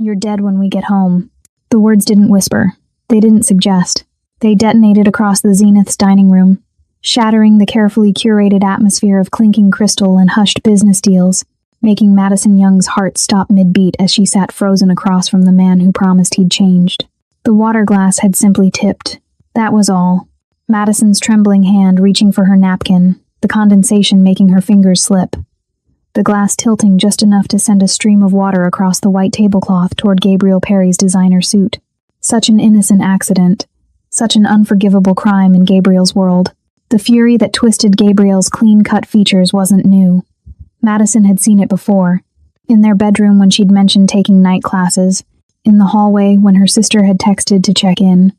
"You're dead when we get home." The words didn't whisper. They didn't suggest. They detonated across the Zenith's dining room, shattering the carefully curated atmosphere of clinking crystal and hushed business deals, making Madison Young's heart stop mid-beat as she sat frozen across from the man who promised he'd changed. The water glass had simply tipped. That was all. Madison's trembling hand reaching for her napkin, the condensation making her fingers slip. The glass tilting just enough to send a stream of water across the white tablecloth toward Gabriel Perry's designer suit. Such an innocent accident. Such an unforgivable crime in Gabriel's world. The fury that twisted Gabriel's clean-cut features wasn't new. Madison had seen it before. In their bedroom when she'd mentioned taking night classes. In the hallway when her sister had texted to check in.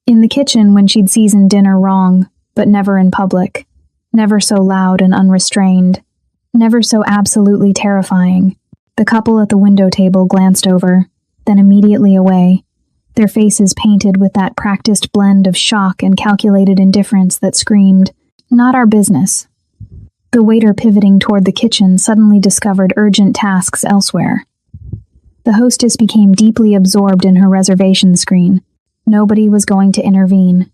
In the kitchen when she'd seasoned dinner wrong, but never in public. Never so loud and unrestrained. Never so absolutely terrifying. The couple at the window table glanced over, then immediately away, their faces painted with that practiced blend of shock and calculated indifference that screamed, "Not our business." The waiter pivoting toward the kitchen suddenly discovered urgent tasks elsewhere. The hostess became deeply absorbed in her reservation screen. Nobody was going to intervene.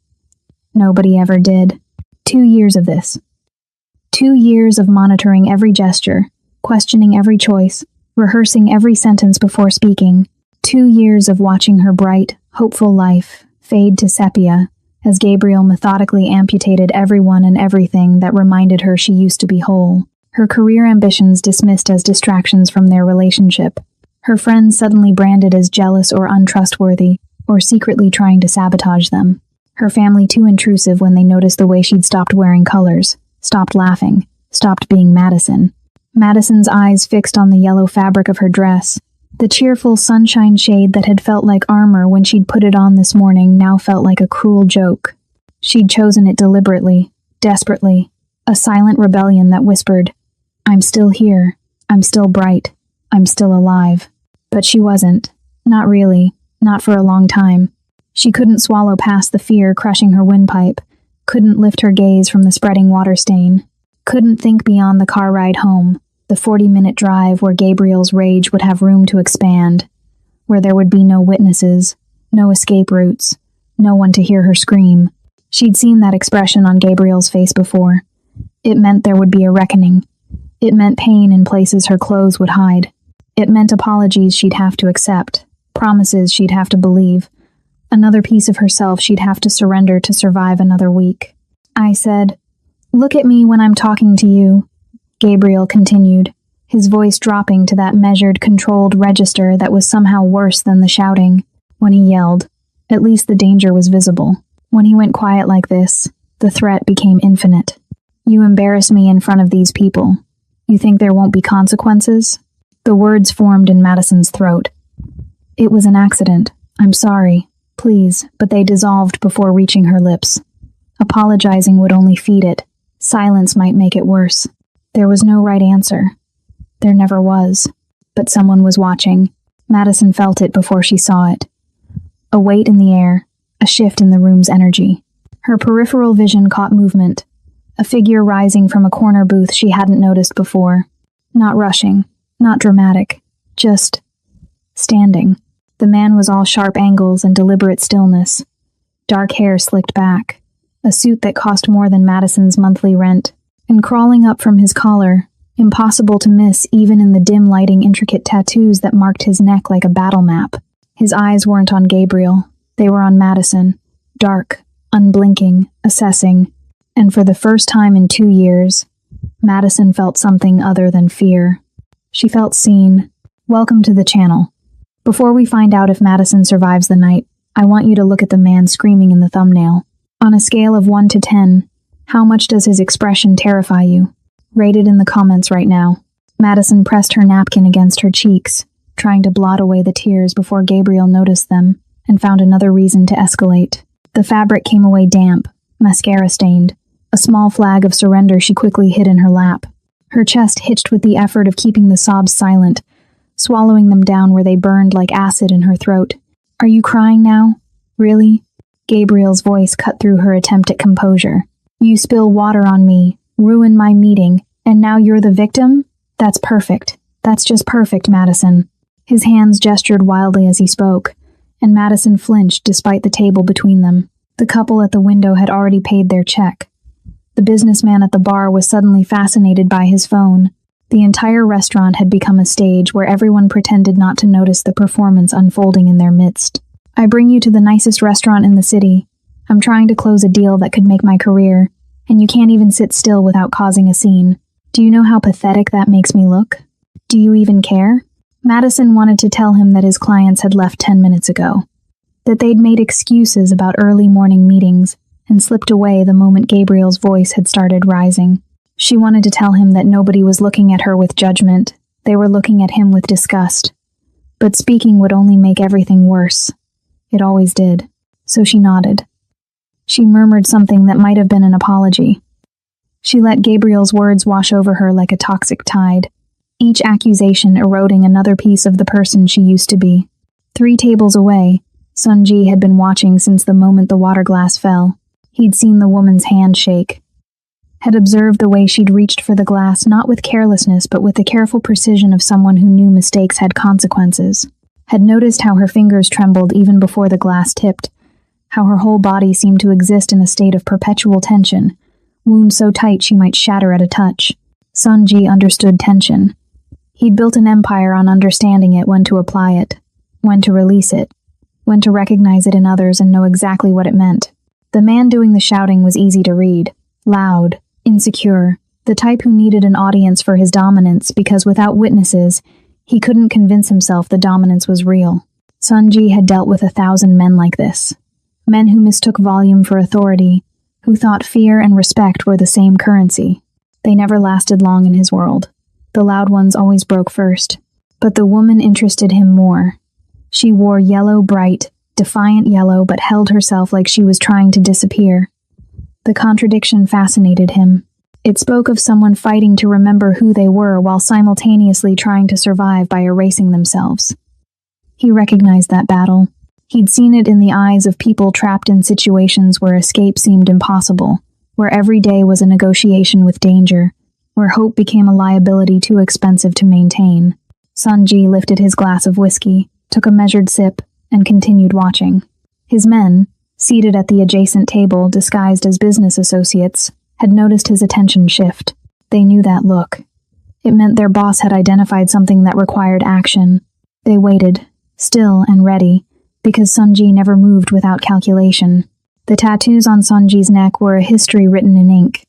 Nobody ever did. 2 years of this. 2 years of monitoring every gesture, questioning every choice, rehearsing every sentence before speaking. 2 years of watching her bright, hopeful life fade to sepia as Gabriel methodically amputated everyone and everything that reminded her she used to be whole. Her career ambitions dismissed as distractions from their relationship. Her friends suddenly branded as jealous or untrustworthy, or secretly trying to sabotage them. Her family too intrusive when they noticed the way she'd stopped wearing colors, stopped laughing, stopped being Madison. Madison's eyes fixed on the yellow fabric of her dress. The cheerful sunshine shade that had felt like armor when she'd put it on this morning now felt like a cruel joke. She'd chosen it deliberately, desperately, a silent rebellion that whispered, "I'm still here, I'm still bright, I'm still alive." But she wasn't. Not really. Not for a long time. She couldn't swallow past the fear crushing her windpipe, couldn't lift her gaze from the spreading water stain, couldn't think beyond the car ride home, the 40-minute drive where Gabriel's rage would have room to expand, where there would be no witnesses, no escape routes, no one to hear her scream. She'd seen that expression on Gabriel's face before. It meant there would be a reckoning. It meant pain in places her clothes would hide. It meant apologies she'd have to accept, promises she'd have to believe, another piece of herself she'd have to surrender to survive another week. I said, "Look at me when I'm talking to you," Gabriel continued, his voice dropping to that measured, controlled register that was somehow worse than the shouting. When he yelled, at least the danger was visible. When he went quiet like this, the threat became infinite. "You embarrass me in front of these people. You think there won't be consequences?" The words formed in Madison's throat. "It was an accident. I'm sorry. Please," but they dissolved before reaching her lips. Apologizing would only feed it. Silence might make it worse. There was no right answer. There never was. But someone was watching. Madison felt it before she saw it. A weight in the air, a shift in the room's energy. Her peripheral vision caught movement. A figure rising from a corner booth she hadn't noticed before. Not rushing, not dramatic, just standing. The man was all sharp angles and deliberate stillness. Dark hair slicked back. A suit that cost more than Madison's monthly rent. And crawling up from his collar, impossible to miss even in the dim lighting intricate tattoos that marked his neck like a battle map. His eyes weren't on Gabriel. They were on Madison. Dark, unblinking, assessing. And for the first time in 2 years, Madison felt something other than fear. She felt seen. Welcome to the channel. Before we find out if Madison survives the night, I want you to look at the man screaming in the thumbnail. On a scale of 1 to 10, how much does his expression terrify you? Rate it in the comments right now. Madison pressed her napkin against her cheeks, trying to blot away the tears before Gabriel noticed them, and found another reason to escalate. The fabric came away damp, mascara-stained. A small flag of surrender she quickly hid in her lap. Her chest hitched with the effort of keeping the sobs silent, swallowing them down where they burned like acid in her throat. "Are you crying now? Really?" Gabriel's voice cut through her attempt at composure. "You spill water on me, ruin my meeting, and now you're the victim? That's perfect. That's just perfect, Madison." His hands gestured wildly as he spoke, and Madison flinched despite the table between them. The couple at the window had already paid their check. The businessman at the bar was suddenly fascinated by his phone. The entire restaurant had become a stage where everyone pretended not to notice the performance unfolding in their midst. "I bring you to the nicest restaurant in the city. I'm trying to close a deal that could make my career, and you can't even sit still without causing a scene. Do you know how pathetic that makes me look? Do you even care?" Madison wanted to tell him that his clients had left 10 minutes ago, that they'd made excuses about early morning meetings and slipped away the moment Gabriel's voice had started rising. She wanted to tell him that nobody was looking at her with judgment. They were looking at him with disgust. But speaking would only make everything worse. It always did. So she nodded. She murmured something that might have been an apology. She let Gabriel's words wash over her like a toxic tide, each accusation eroding another piece of the person she used to be. 3 tables away, Sunji had been watching since the moment the water glass fell. He'd seen the woman's hand shake, had observed the way she'd reached for the glass not with carelessness but with the careful precision of someone who knew mistakes had consequences, had noticed how her fingers trembled even before the glass tipped, how her whole body seemed to exist in a state of perpetual tension, wound so tight she might shatter at a touch. Sunji understood tension. He'd built an empire on understanding it, when to apply it, when to release it, when to recognize it in others and know exactly what it meant. The man doing the shouting was easy to read, loud, insecure, the type who needed an audience for his dominance because without witnesses, he couldn't convince himself the dominance was real. Sunji had dealt with 1,000 men like this. Men who mistook volume for authority, who thought fear and respect were the same currency. They never lasted long in his world. The loud ones always broke first. But the woman interested him more. She wore yellow, bright, defiant yellow, but held herself like she was trying to disappear. The contradiction fascinated him. It spoke of someone fighting to remember who they were while simultaneously trying to survive by erasing themselves. He recognized that battle. He'd seen it in the eyes of people trapped in situations where escape seemed impossible, where every day was a negotiation with danger, where hope became a liability too expensive to maintain. Sunji lifted his glass of whiskey, took a measured sip, and continued watching. His men, seated at the adjacent table disguised as business associates, had noticed his attention shift. They knew that look. It meant their boss had identified something that required action. They waited, still and ready, because Sunji never moved without calculation. The tattoos on Sunji's neck were a history written in ink.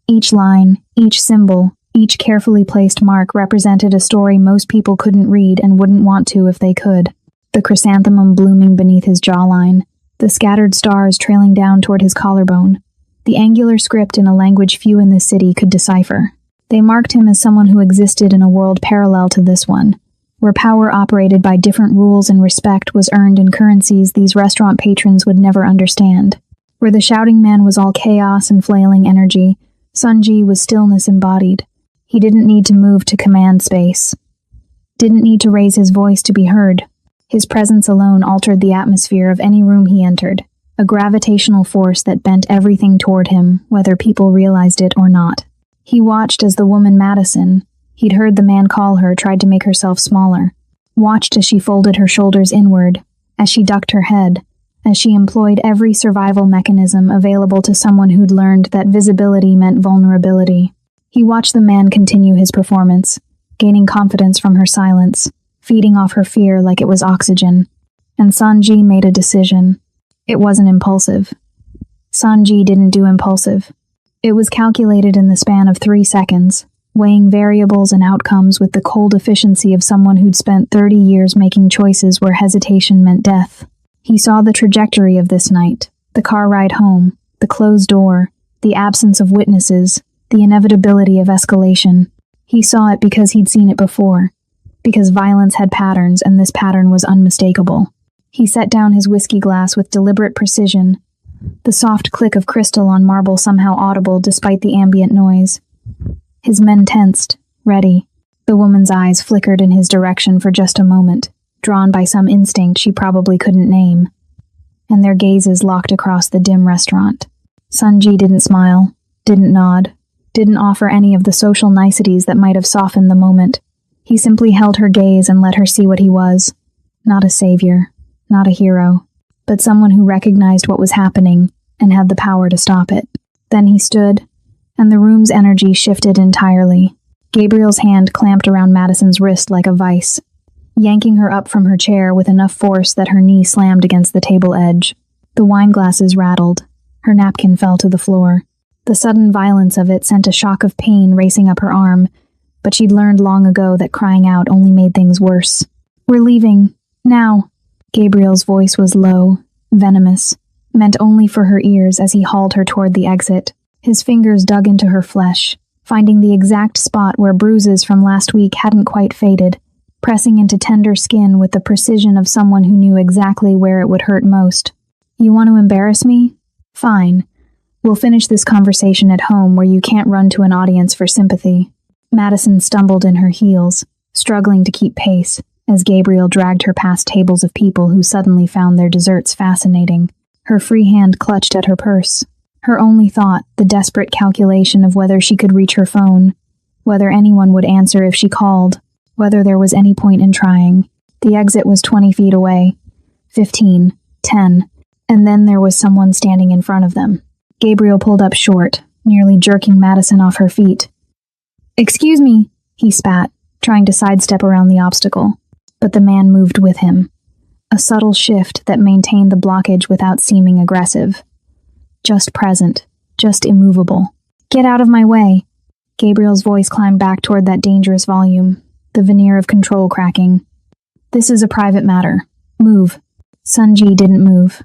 Each line, each symbol, each carefully placed mark represented a story most people couldn't read and wouldn't want to if they could. The chrysanthemum blooming beneath his jawline, the scattered stars trailing down toward his collarbone, the angular script in a language few in this city could decipher. They marked him as someone who existed in a world parallel to this one, where power operated by different rules and respect was earned in currencies these restaurant patrons would never understand. Where the shouting man was all chaos and flailing energy, Sunji was stillness embodied. He didn't need to move to command space. Didn't need to raise his voice to be heard. His presence alone altered the atmosphere of any room he entered, a gravitational force that bent everything toward him, whether people realized it or not. He watched as the woman Madison, he'd heard the man call her, tried to make herself smaller. Watched as she folded her shoulders inward, as she ducked her head, as she employed every survival mechanism available to someone who'd learned that visibility meant vulnerability. He watched the man continue his performance, gaining confidence from her silence, feeding off her fear like it was oxygen. And Sunji made a decision. It wasn't impulsive. Sunji didn't do impulsive. It was calculated in the span of 3 seconds, weighing variables and outcomes with the cold efficiency of someone who'd spent 30 years making choices where hesitation meant death. He saw the trajectory of this night, the car ride home, the closed door, the absence of witnesses, the inevitability of escalation. He saw it because he'd seen it before, because violence had patterns and this pattern was unmistakable. He set down his whiskey glass with deliberate precision, the soft click of crystal on marble somehow audible despite the ambient noise. His men tensed, ready. The woman's eyes flickered in his direction for just a moment, drawn by some instinct she probably couldn't name, and their gazes locked across the dim restaurant. Sunji didn't smile, didn't nod, didn't offer any of the social niceties that might have softened the moment. He simply held her gaze and let her see what he was. Not a savior, not a hero, but someone who recognized what was happening and had the power to stop it. Then he stood, and the room's energy shifted entirely. Gabriel's hand clamped around Madison's wrist like a vice, yanking her up from her chair with enough force that her knee slammed against the table edge. The wine glasses rattled. Her napkin fell to the floor. The sudden violence of it sent a shock of pain racing up her arm, but she'd learned long ago that crying out only made things worse. "We're leaving. Now." Gabriel's voice was low, venomous, meant only for her ears as he hauled her toward the exit. His fingers dug into her flesh, finding the exact spot where bruises from last week hadn't quite faded, pressing into tender skin with the precision of someone who knew exactly where it would hurt most. "You want to embarrass me? Fine. We'll finish this conversation at home where you can't run to an audience for sympathy." Madison stumbled in her heels, struggling to keep pace, as Gabriel dragged her past tables of people who suddenly found their desserts fascinating. Her free hand clutched at her purse. Her only thought, the desperate calculation of whether she could reach her phone, whether anyone would answer if she called, whether there was any point in trying. The exit was 20 feet away. 15, 10, and then there was someone standing in front of them. Gabriel pulled up short, nearly jerking Madison off her feet. "Excuse me," he spat, trying to sidestep around the obstacle. But the man moved with him. A subtle shift that maintained the blockage without seeming aggressive. Just present, just immovable. "Get out of my way." Gabriel's voice climbed back toward that dangerous volume, the veneer of control cracking. "This is a private matter. Move." Sunji didn't move.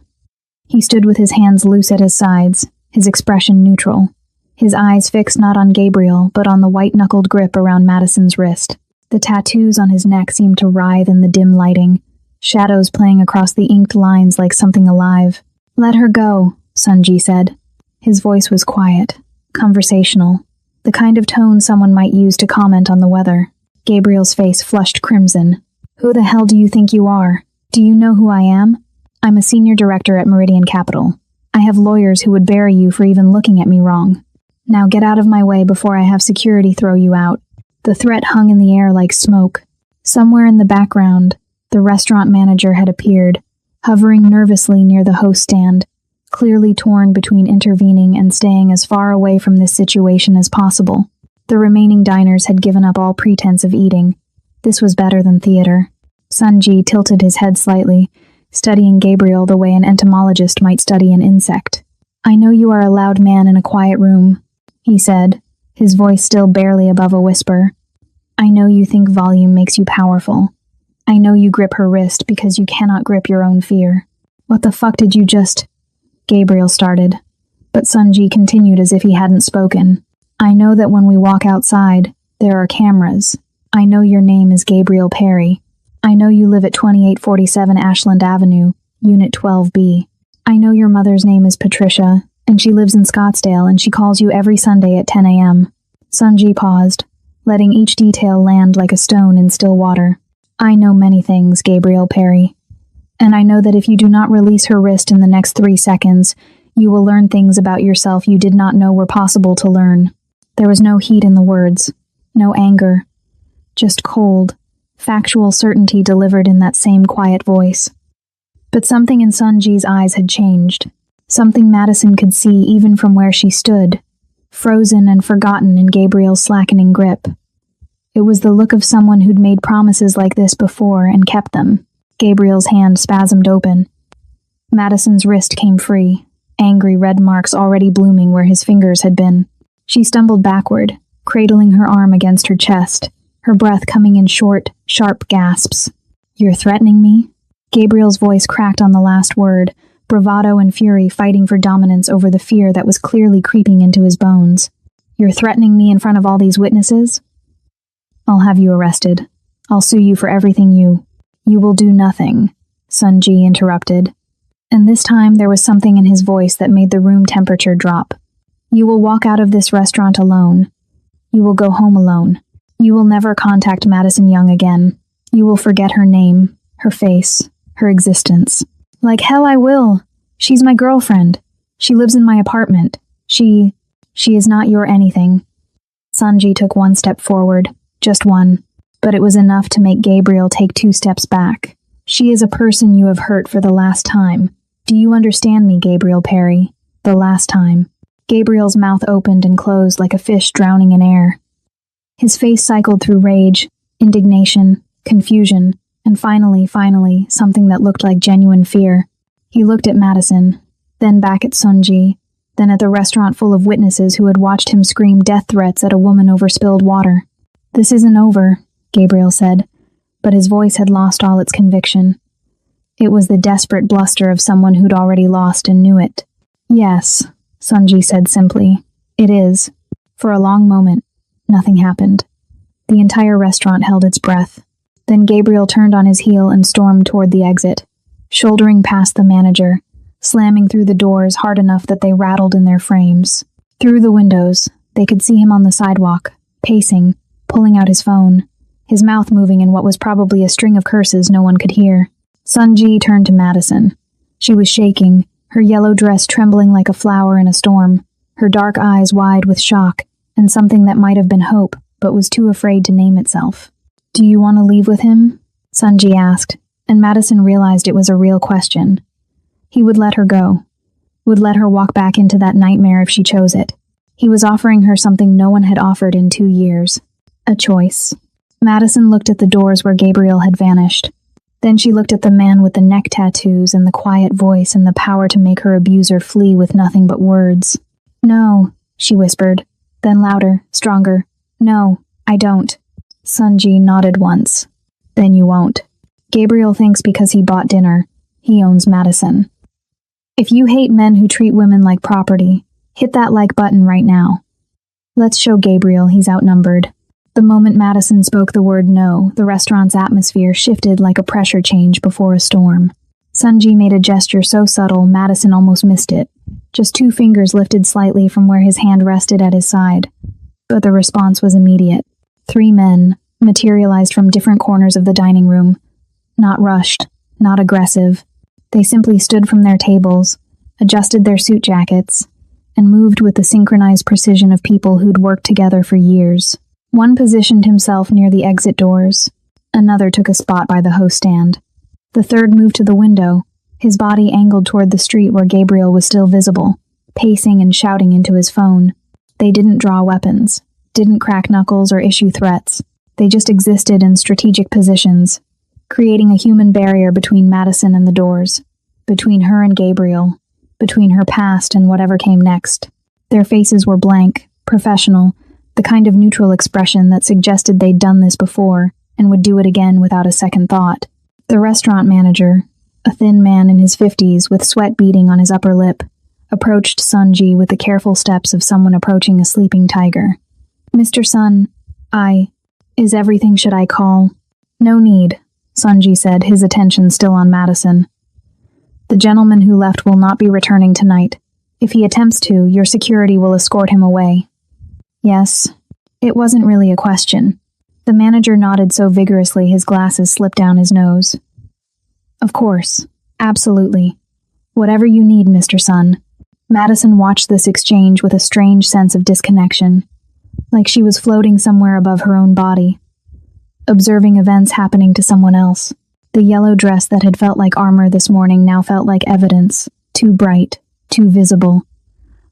He stood with his hands loose at his sides, his expression neutral. His eyes fixed not on Gabriel, but on the white-knuckled grip around Madison's wrist. The tattoos on his neck seemed to writhe in the dim lighting, shadows playing across the inked lines like something alive. "Let her go," Sunji said. His voice was quiet, conversational, the kind of tone someone might use to comment on the weather. Gabriel's face flushed crimson. "Who the hell do you think you are? Do you know who I am? I'm a senior director at Meridian Capital. I have lawyers who would bury you for even looking at me wrong. Now get out of my way before I have security throw you out." The threat hung in the air like smoke. Somewhere in the background, the restaurant manager had appeared, hovering nervously near the host stand, clearly torn between intervening and staying as far away from this situation as possible. The remaining diners had given up all pretense of eating. This was better than theater. Sunji tilted his head slightly, studying Gabriel the way an entomologist might study an insect. "I know you are a loud man in a quiet room," he said, his voice still barely above a whisper. "I know you think volume makes you powerful. I know you grip her wrist because you cannot grip your own fear. What the fuck did you just—" Gabriel started, but Sunji continued as if he hadn't spoken. "I know that when we walk outside, there are cameras. I know your name is Gabriel Perry. I know you live at 2847 Ashland Avenue, Unit 12B. I know your mother's name is Patricia, and she lives in Scottsdale, and she calls you every Sunday at 10 a.m. Sunji paused, letting each detail land like a stone in still water. "I know many things, Gabriel Perry. And I know that if you do not release her wrist in the next 3 seconds, you will learn things about yourself you did not know were possible to learn." There was no heat in the words, no anger, just cold, factual certainty delivered in that same quiet voice. But something in Sunji's eyes had changed, something Madison could see even from where she stood, frozen and forgotten in Gabriel's slackening grip. It was the look of someone who'd made promises like this before and kept them. Gabriel's hand spasmed open. Madison's wrist came free, angry red marks already blooming where his fingers had been. She stumbled backward, cradling her arm against her chest, her breath coming in short, sharp gasps. "You're threatening me?" Gabriel's voice cracked on the last word, bravado and fury fighting for dominance over the fear that was clearly creeping into his bones. "You're threatening me in front of all these witnesses? I'll have you arrested. I'll sue you for everything you—" "You will do nothing," Sunji interrupted. And this time there was something in his voice that made the room temperature drop. "You will walk out of this restaurant alone. You will go home alone. You will never contact Madison Young again. You will forget her name, her face, her existence." "Like hell I will. She's my girlfriend. She lives in my apartment. She is not your anything." Sunji took one step forward, just one, but it was enough to make Gabriel take 2 steps back. She is a person you have hurt for the last time. Do you understand me, Gabriel Perry? The last time. Gabriel's mouth opened and closed like a fish drowning in air. His face cycled through rage, indignation, confusion, and finally, something that looked like genuine fear. He looked at Madison, then back at Sunji, then at the restaurant full of witnesses who had watched him scream death threats at a woman over spilled water. "This isn't over," Gabriel said, but his voice had lost all its conviction. It was the desperate bluster of someone who'd already lost and knew it. "Yes," Sunji said simply. "It is." For a long moment, nothing happened. The entire restaurant held its breath. Then Gabriel turned on his heel and stormed toward the exit, shouldering past the manager, slamming through the doors hard enough that they rattled in their frames. Through the windows, they could see him on the sidewalk, pacing, pulling out his phone, his mouth moving in what was probably a string of curses no one could hear. Sunji turned to Madison. She was shaking, her yellow dress trembling like a flower in a storm, her dark eyes wide with shock, and something that might have been hope, but was too afraid to name itself. "Do you want to leave with him?" Sunji asked, and Madison realized it was a real question. He would let her go, would let her walk back into that nightmare if she chose it. He was offering her something no one had offered in 2 years. A choice. Madison looked at the doors where Gabriel had vanished. Then she looked at the man with the neck tattoos and the quiet voice and the power to make her abuser flee with nothing but words. "No," she whispered, then louder, stronger. "No, I don't." Sunji nodded once. "Then you won't. Gabriel thinks because he bought dinner, he owns Madison. If you hate men who treat women like property, hit that like button right now. Let's show Gabriel he's outnumbered." The moment Madison spoke the word no, the restaurant's atmosphere shifted like a pressure change before a storm. Sunji made a gesture so subtle Madison almost missed it. Just 2 fingers lifted slightly from where his hand rested at his side. But the response was immediate. 3 men materialized from different corners of the dining room. Not rushed, not aggressive. They simply stood from their tables, adjusted their suit jackets, and moved with the synchronized precision of people who'd worked together for years. One positioned himself near the exit doors. Another took a spot by the host stand. The third moved to the window, his body angled toward the street where Gabriel was still visible, pacing and shouting into his phone. They didn't draw weapons, didn't crack knuckles or issue threats. They just existed in strategic positions, creating a human barrier between Madison and the doors, between her and Gabriel, between her past and whatever came next. Their faces were blank, professional, the kind of neutral expression that suggested they'd done this before and would do it again without a second thought. The restaurant manager, a thin man in his 50s with sweat beading on his upper lip, approached Sunji with the careful steps of someone approaching a sleeping tiger. "Mr. Sun, is everything should I call?" "No need," Sunji said, his attention still on Madison. "The gentleman who left will not be returning tonight. If he attempts to, your security will escort him away." "Yes." It wasn't really a question. The manager nodded so vigorously his glasses slipped down his nose. "Of course. Absolutely. Whatever you need, Mr. Sun." Madison watched this exchange with a strange sense of disconnection, like she was floating somewhere above her own body, observing events happening to someone else. The yellow dress that had felt like armor this morning now felt like evidence, too bright, too visible,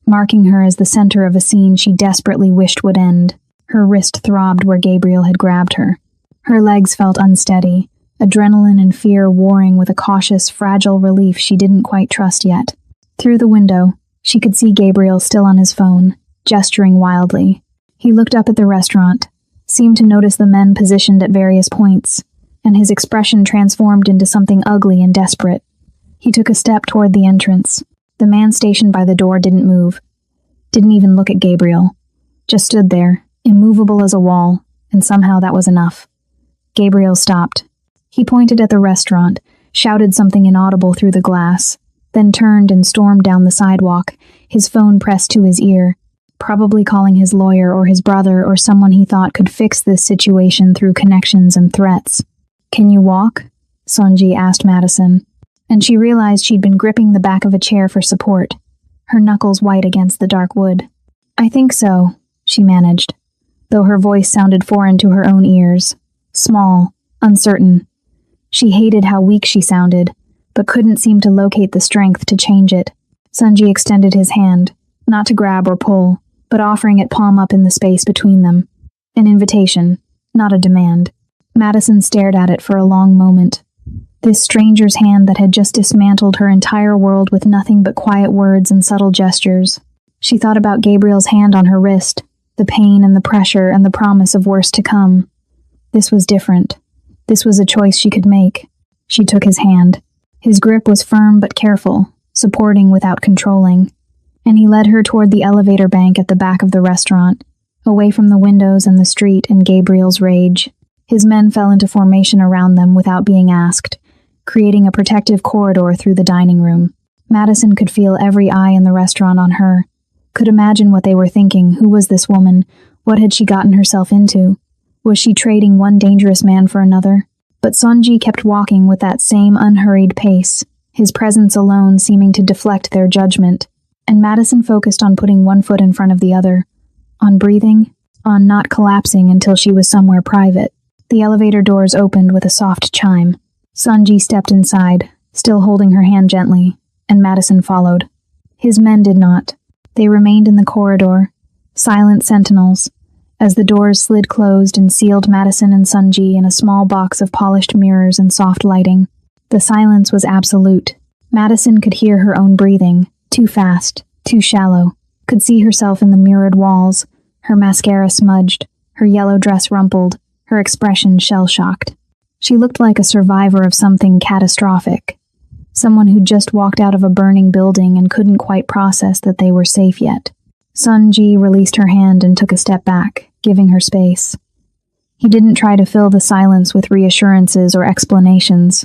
marking her as the center of a scene she desperately wished would end. Her wrist throbbed where Gabriel had grabbed her. Her legs felt unsteady, adrenaline and fear warring with a cautious, fragile relief she didn't quite trust yet. Through the window, she could see Gabriel still on his phone, gesturing wildly. He looked up at the restaurant, seemed to notice the men positioned at various points, and his expression transformed into something ugly and desperate. He took a step toward the entrance. The man stationed by the door didn't move, didn't even look at Gabriel, just stood there, immovable as a wall, and somehow that was enough. Gabriel stopped. He pointed at the restaurant, shouted something inaudible through the glass, then turned and stormed down the sidewalk, his phone pressed to his ear, probably calling his lawyer or his brother or someone he thought could fix this situation through connections and threats. "Can you walk?" Sunji asked Madison, and she realized she'd been gripping the back of a chair for support, her knuckles white against the dark wood. "I think so," she managed, though her voice sounded foreign to her own ears. Small, uncertain. She hated how weak she sounded, but couldn't seem to locate the strength to change it. Sunji extended his hand, not to grab or pull, but offering it palm up in the space between them. An invitation, not a demand. Madison stared at it for a long moment. This stranger's hand that had just dismantled her entire world with nothing but quiet words and subtle gestures. She thought about Gabriel's hand on her wrist, the pain and the pressure and the promise of worse to come. This was different. This was a choice she could make. She took his hand. His grip was firm but careful, supporting without controlling, and he led her toward the elevator bank at the back of the restaurant, away from the windows and the street and Gabriel's rage. His men fell into formation around them without being asked, creating a protective corridor through the dining room. Madison could feel every eye in the restaurant on her, could imagine what they were thinking. Who was this woman? What had she gotten herself into? Was she trading one dangerous man for another? But Sunji kept walking with that same unhurried pace, his presence alone seeming to deflect their judgment, and Madison focused on putting one foot in front of the other, on breathing, on not collapsing until she was somewhere private. The elevator doors opened with a soft chime. Sunji stepped inside, still holding her hand gently, and Madison followed. His men did not. They remained in the corridor, silent sentinels, as the doors slid closed and sealed Madison and Sunji in a small box of polished mirrors and soft lighting. The silence was absolute. Madison could hear her own breathing, too fast, too shallow, could see herself in the mirrored walls, her mascara smudged, her yellow dress rumpled, her expression shell-shocked. She looked like a survivor of something catastrophic, someone who'd just walked out of a burning building and couldn't quite process that they were safe yet. Sunji released her hand and took a step back, giving her space. He didn't try to fill the silence with reassurances or explanations.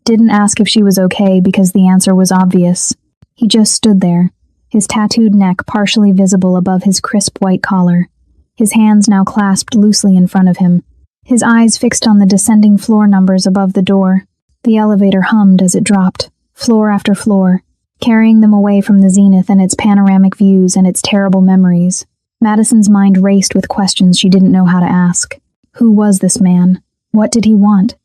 Didn't ask if she was okay because the answer was obvious. He just stood there, his tattooed neck partially visible above his crisp white collar, his hands now clasped loosely in front of him, his eyes fixed on the descending floor numbers above the door. The elevator hummed as it dropped, floor after floor, carrying them away from the zenith and its panoramic views and its terrible memories. Madison's mind raced with questions she didn't know how to ask. Who was this man? What did he want?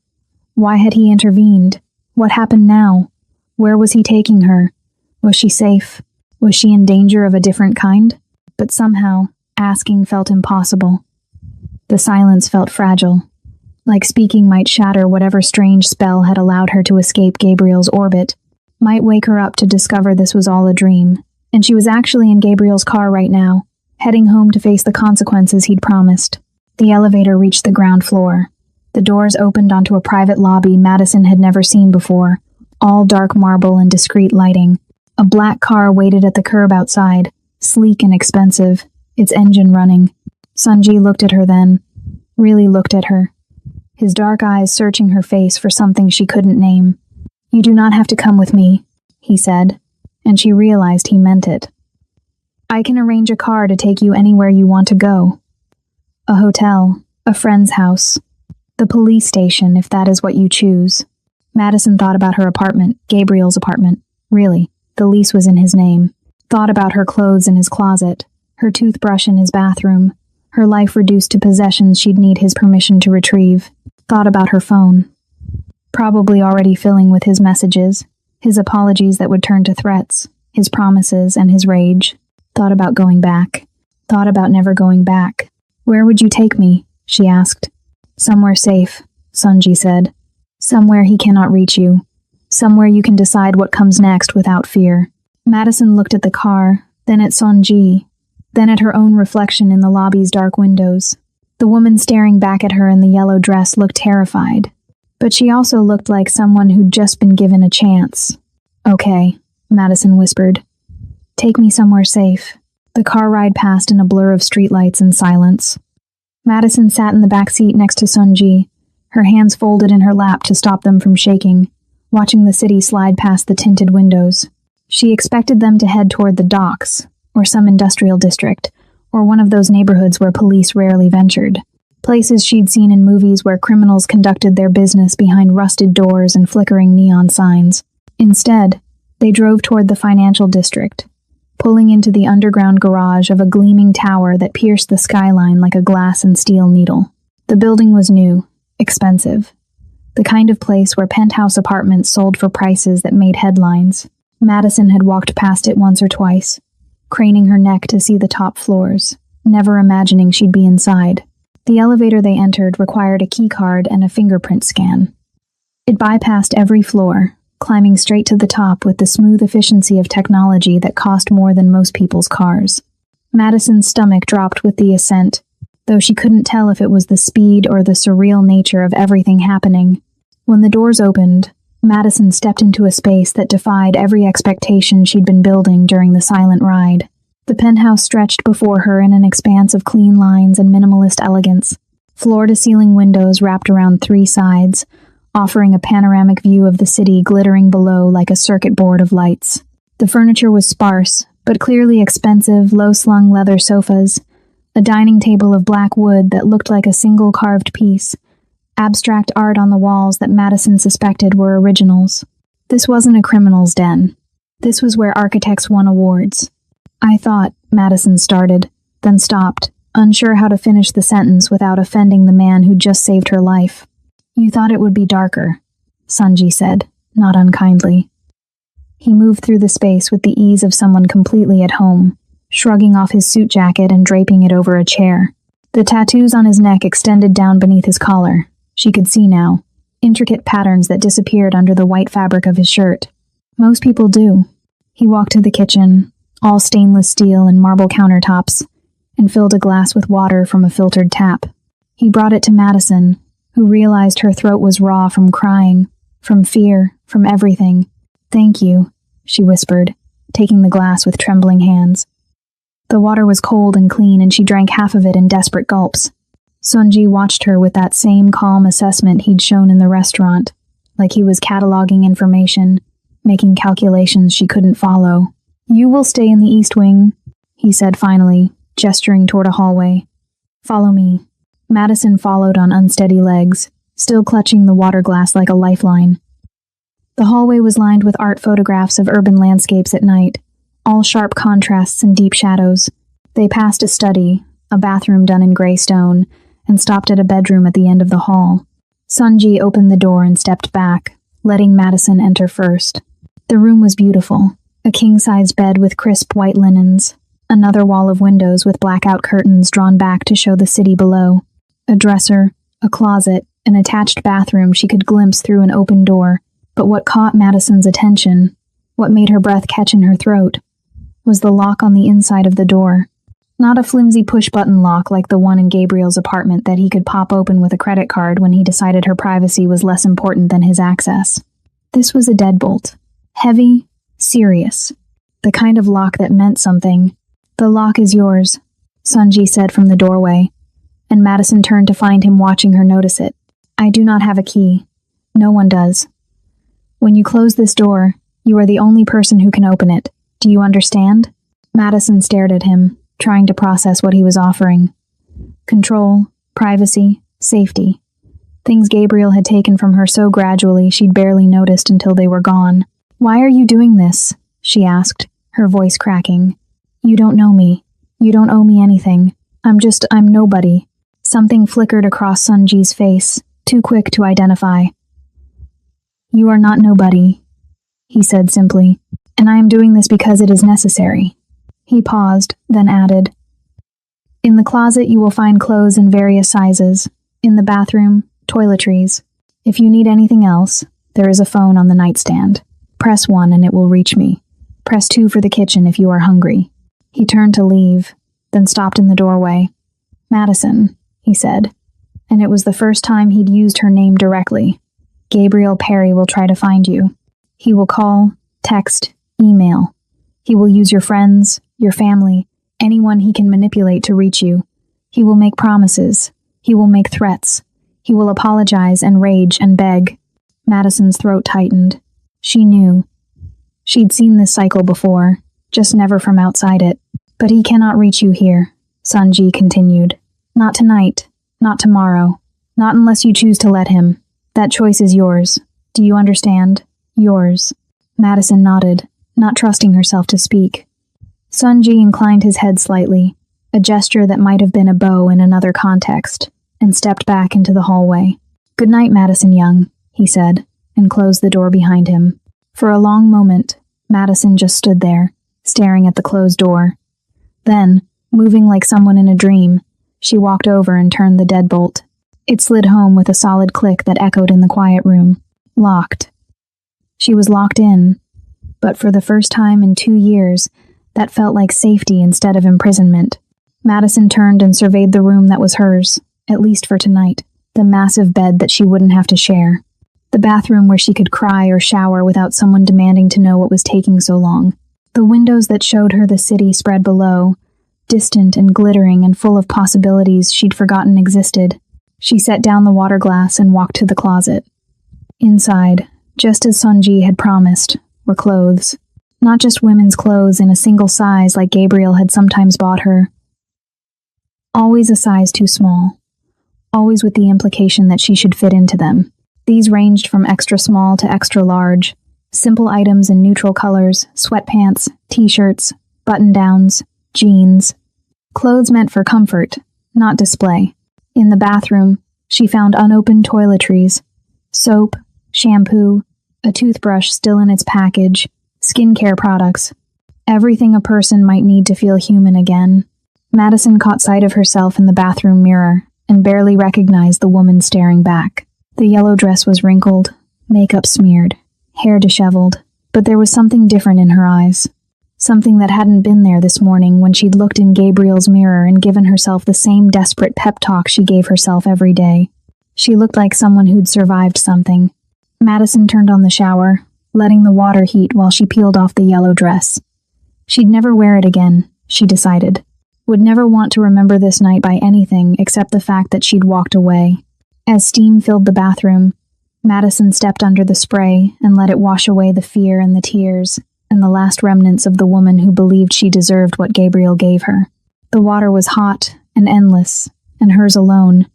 Why had he intervened? What happened now? Where was he taking her? Was she safe? Was she in danger of a different kind? But somehow, asking felt impossible. The silence felt fragile, like speaking might shatter whatever strange spell had allowed her to escape Gabriel's orbit, might wake her up to discover this was all a dream, and she was actually in Gabriel's car right now, heading home to face the consequences he'd promised. The elevator reached the ground floor. The doors opened onto a private lobby Madison had never seen before, all dark marble and discreet lighting. A black car waited at the curb outside, sleek and expensive, its engine running. Sunji looked at her then, really looked at her, his dark eyes searching her face for something she couldn't name. "You do not have to come with me," he said, and she realized he meant it. "I can arrange a car to take you anywhere you want to go. A hotel, a friend's house, the police station if that is what you choose." Madison thought about her apartment, Gabriel's apartment. Really, the lease was in his name. Thought about her clothes in his closet, her toothbrush in his bathroom, her life reduced to possessions she'd need his permission to retrieve. Thought about her phone, probably already filling with his messages, his apologies that would turn to threats, his promises and his rage. Thought about going back. Thought about never going back. "Where would you take me?" she asked. "Somewhere safe," Sunji said. "Somewhere he cannot reach you. Somewhere you can decide what comes next without fear." Madison looked at the car, then at Sunji, then at her own reflection in the lobby's dark windows. The woman staring back at her in the yellow dress looked terrified, but she also looked like someone who'd just been given a chance. "Okay," Madison whispered. "Take me somewhere safe." The car ride passed in a blur of streetlights and silence. Madison sat in the back seat next to Sunji, her hands folded in her lap to stop them from shaking, watching the city slide past the tinted windows. She expected them to head toward the docks, or some industrial district, or one of those neighborhoods where police rarely ventured. Places she'd seen in movies where criminals conducted their business behind rusted doors and flickering neon signs. Instead, they drove toward the financial district, pulling into the underground garage of a gleaming tower that pierced the skyline like a glass and steel needle. The building was new, expensive. The kind of place where penthouse apartments sold for prices that made headlines. Madison had walked past it once or twice, craning her neck to see the top floors, never imagining she'd be inside. The elevator they entered required a keycard and a fingerprint scan. It bypassed every floor, climbing straight to the top with the smooth efficiency of technology that cost more than most people's cars. Madison's stomach dropped with the ascent, though she couldn't tell if it was the speed or the surreal nature of everything happening. When the doors opened, Madison stepped into a space that defied every expectation she'd been building during the silent ride. The penthouse stretched before her in an expanse of clean lines and minimalist elegance. Floor-to-ceiling windows wrapped around three sides, offering a panoramic view of the city glittering below like a circuit board of lights. The furniture was sparse, but clearly expensive, low-slung leather sofas, a dining table of black wood that looked like a single carved piece, abstract art on the walls that Madison suspected were originals. This wasn't a criminal's den. This was where architects won awards. I thought, Madison started, then stopped, unsure how to finish the sentence without offending the man who'd just saved her life. You thought it would be darker, Sunji said, not unkindly. He moved through the space with the ease of someone completely at home, shrugging off his suit jacket and draping it over a chair. The tattoos on his neck extended down beneath his collar. She could see now, intricate patterns that disappeared under the white fabric of his shirt. Most people do. He walked to the kitchen, all stainless steel and marble countertops, and filled a glass with water from a filtered tap. He brought it to Madison, who realized her throat was raw from crying, from fear, from everything. Thank you, she whispered, taking the glass with trembling hands. The water was cold and clean, and she drank half of it in desperate gulps. Sunji watched her with that same calm assessment he'd shown in the restaurant, like he was cataloging information, making calculations she couldn't follow. You will stay in the East Wing, he said finally, gesturing toward a hallway. Follow me. Madison followed on unsteady legs, still clutching the water glass like a lifeline. The hallway was lined with art photographs of urban landscapes at night, all sharp contrasts and deep shadows. They passed a study, a bathroom done in gray stone, and stopped at a bedroom at the end of the hall. Sunji opened the door and stepped back, letting Madison enter first. The room was beautiful. A king-size bed with crisp white linens, another wall of windows with blackout curtains drawn back to show the city below, a dresser, a closet, an attached bathroom she could glimpse through an open door. But what caught Madison's attention, what made her breath catch in her throat, was the lock on the inside of the door. Not a flimsy push-button lock like the one in Gabriel's apartment that he could pop open with a credit card when he decided her privacy was less important than his access. This was a deadbolt. Heavy, serious. The kind of lock that meant something. The lock is yours, Sunji said from the doorway, and Madison turned to find him watching her notice it. I do not have a key. No one does. When you close this door, you are the only person who can open it. Do you understand? Madison stared at him, trying to process what he was offering. Control, privacy, safety. Things Gabriel had taken from her so gradually she'd barely noticed until they were gone. Why are you doing this? She asked, her voice cracking. You don't know me. You don't owe me anything. I'm nobody. Something flickered across Sunji's face, too quick to identify. You are not nobody, he said simply, and I am doing this because it is necessary. He paused, then added, in the closet you will find clothes in various sizes. In the bathroom, toiletries. If you need anything else, there is a phone on the nightstand. Press 1 and it will reach me. Press 2 for the kitchen if you are hungry. He turned to leave, then stopped in the doorway. Madison, he said, and it was the first time he'd used her name directly. Gabriel Perry will try to find you. He will call, text, email. He will use your friends, your family, anyone he can manipulate to reach you. He will make promises. He will make threats. He will apologize and rage and beg. Madison's throat tightened. She knew. She'd seen this cycle before, just never from outside it. But he cannot reach you here, Sunji continued. Not tonight, not tomorrow, not unless you choose to let him. That choice is yours. Do you understand? Yours. Madison nodded, not trusting herself to speak. Sunji inclined his head slightly, a gesture that might have been a bow in another context. and stepped back into the hallway. "Good night, Madison Young," he said, and closed the door behind him. For a long moment, Madison just stood there, staring at the closed door. Then, moving like someone in a dream, she walked over and turned the deadbolt. It slid home with a solid click that echoed in the quiet room. Locked. She was locked in, but for the first time in 2 years, that felt like safety instead of imprisonment. Madison turned and surveyed the room that was hers, at least for tonight, the massive bed that she wouldn't have to share. The bathroom where she could cry or shower without someone demanding to know what was taking so long. The windows that showed her the city spread below, distant and glittering and full of possibilities she'd forgotten existed. She set down the water glass and walked to the closet. Inside, just as Sunji had promised, were clothes. Not just women's clothes in a single size like Gabriel had sometimes bought her. Always a size too small. Always with the implication that she should fit into them. These ranged from extra small to extra large. Simple items in neutral colors, sweatpants, t-shirts, button-downs, jeans. Clothes meant for comfort, not display. In the bathroom, she found unopened toiletries. Soap, shampoo, a toothbrush still in its package, skincare products. Everything a person might need to feel human again. Madison caught sight of herself in the bathroom mirror and barely recognized the woman staring back. The yellow dress was wrinkled, makeup smeared, hair disheveled, but there was something different in her eyes. Something that hadn't been there this morning when she'd looked in Gabriel's mirror and given herself the same desperate pep talk she gave herself every day. She looked like someone who'd survived something. Madison turned on the shower, letting the water heat while she peeled off the yellow dress. She'd never wear it again, she decided. Would never want to remember this night by anything except the fact that she'd walked away. As steam filled the bathroom, Madison stepped under the spray and let it wash away the fear and the tears and the last remnants of the woman who believed she deserved what Gabriel gave her. The water was hot and endless, and hers alone,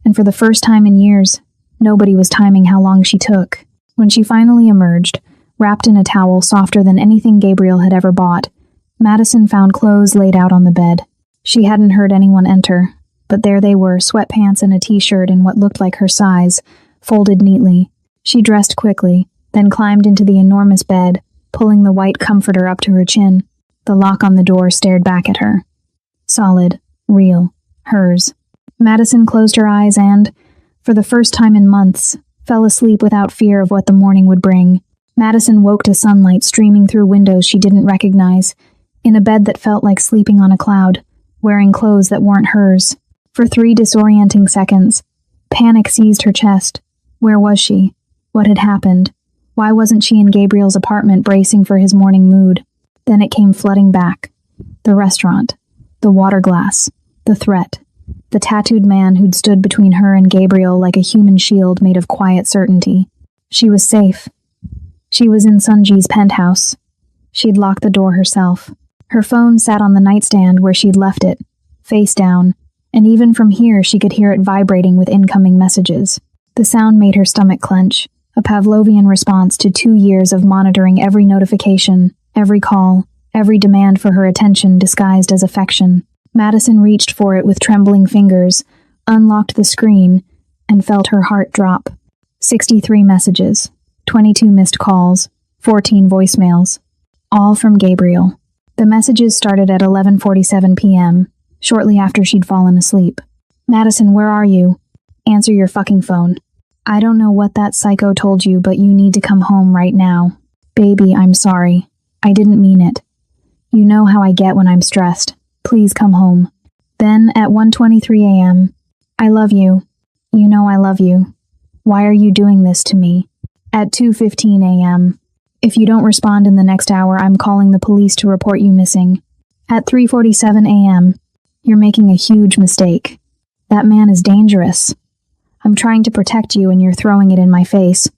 and for the first time in years, nobody was timing how long she took. When she finally emerged, wrapped in a towel softer than anything Gabriel had ever bought, Madison found clothes laid out on the bed. She hadn't heard anyone enter, but there they were, sweatpants and a t-shirt in what looked like her size, folded neatly. She dressed quickly, then climbed into the enormous bed, pulling the white comforter up to her chin. The lock on the door stared back at her. Solid, real, hers. Madison closed her eyes and, for the first time in months, fell asleep without fear of what the morning would bring. Madison woke to sunlight streaming through windows she didn't recognize, in a bed that felt like sleeping on a cloud, wearing clothes that weren't hers. For 3 disorienting seconds, panic seized her chest. Where was she? What had happened? Why wasn't she in Gabriel's apartment bracing for his morning mood? Then it came flooding back. The restaurant. The water glass. The threat. The tattooed man who'd stood between her and Gabriel like a human shield made of quiet certainty. She was safe. She was in Sunji's penthouse. She'd locked the door herself. Her phone sat on the nightstand where she'd left it, face down, and even from here she could hear it vibrating with incoming messages. The sound made her stomach clench, a Pavlovian response to 2 years of monitoring every notification, every call, every demand for her attention disguised as affection. Madison reached for it with trembling fingers, unlocked the screen, and felt her heart drop. 63 messages, 22 missed calls, 14 voicemails, all from Gabriel. The messages started at 11:47 p.m., shortly after she'd fallen asleep. "Madison, where are you? Answer your fucking phone. I don't know what that psycho told you, but you need to come home right now. Baby, I'm sorry. I didn't mean it. You know how I get when I'm stressed. Please come home." Then, at 1:23 a.m., "I love you. You know I love you. Why are you doing this to me?" At 2:15 a.m., "If you don't respond in the next hour, I'm calling the police to report you missing." At 3:47 a.m., "You're making a huge mistake. That man is dangerous. I'm trying to protect you and you're throwing it in my face."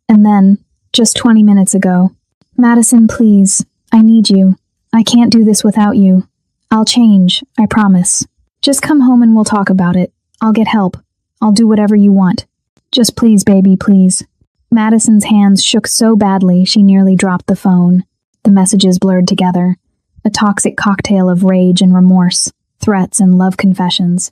And then, just 20 minutes ago, "Madison, please, I need you. I can't do this without you. I'll change, I promise. Just come home and we'll talk about it. I'll get help. I'll do whatever you want. Just please, baby, please." Madison's hands shook so badly she nearly dropped the phone. The messages blurred together, a toxic cocktail of rage and remorse, threats and love confessions.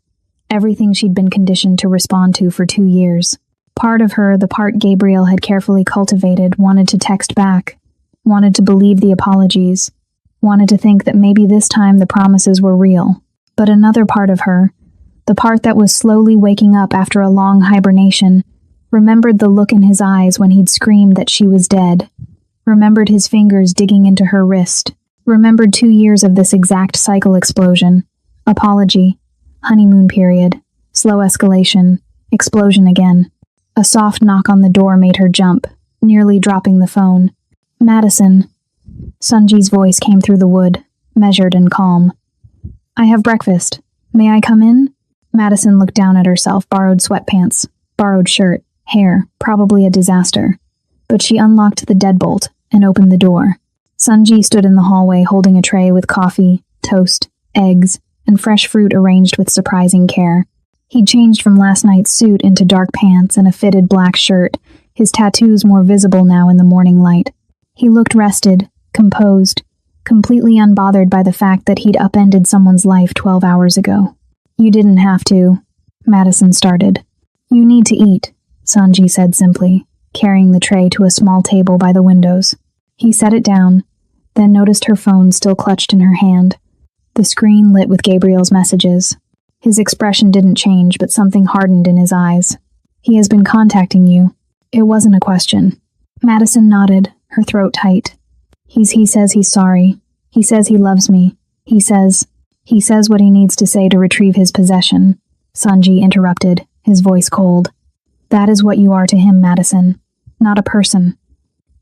everything she'd been conditioned to respond to for 2 years. Part of her, the part Gabriel had carefully cultivated, wanted to text back, wanted to believe the apologies, wanted to think that maybe this time the promises were real. But another part of her, the part that was slowly waking up after a long hibernation, remembered the look in his eyes when he'd screamed that she was dead, remembered his fingers digging into her wrist, remembered 2 years of this exact cycle explosion. Apology, honeymoon period, slow escalation, explosion again. A soft knock on the door made her jump, nearly dropping the phone. "Madison." Sunji's voice came through the wood, measured and calm. "I have breakfast. May I come in?" Madison looked down at herself, borrowed sweatpants, borrowed shirt, hair, probably a disaster. But she unlocked the deadbolt and opened the door. Sunji stood in the hallway holding a tray with coffee, toast, eggs, and fresh fruit arranged with surprising care. He'd changed from last night's suit into dark pants and a fitted black shirt, his tattoos more visible now in the morning light. He looked rested, composed, completely unbothered by the fact that he'd upended someone's life 12 hours ago. "You didn't have to," Madison started. "You need to eat," Sanji said simply, carrying the tray to a small table by the windows. He set it down, then noticed her phone still clutched in her hand. The screen lit with Gabriel's messages. His expression didn't change, but something hardened in his eyes. "He has been contacting you." It wasn't a question. Madison nodded, her throat tight. He says he's sorry. He says he loves me. He says what he needs to say to retrieve his possession." Sanji interrupted, his voice cold. "That is what you are to him, Madison. Not a person.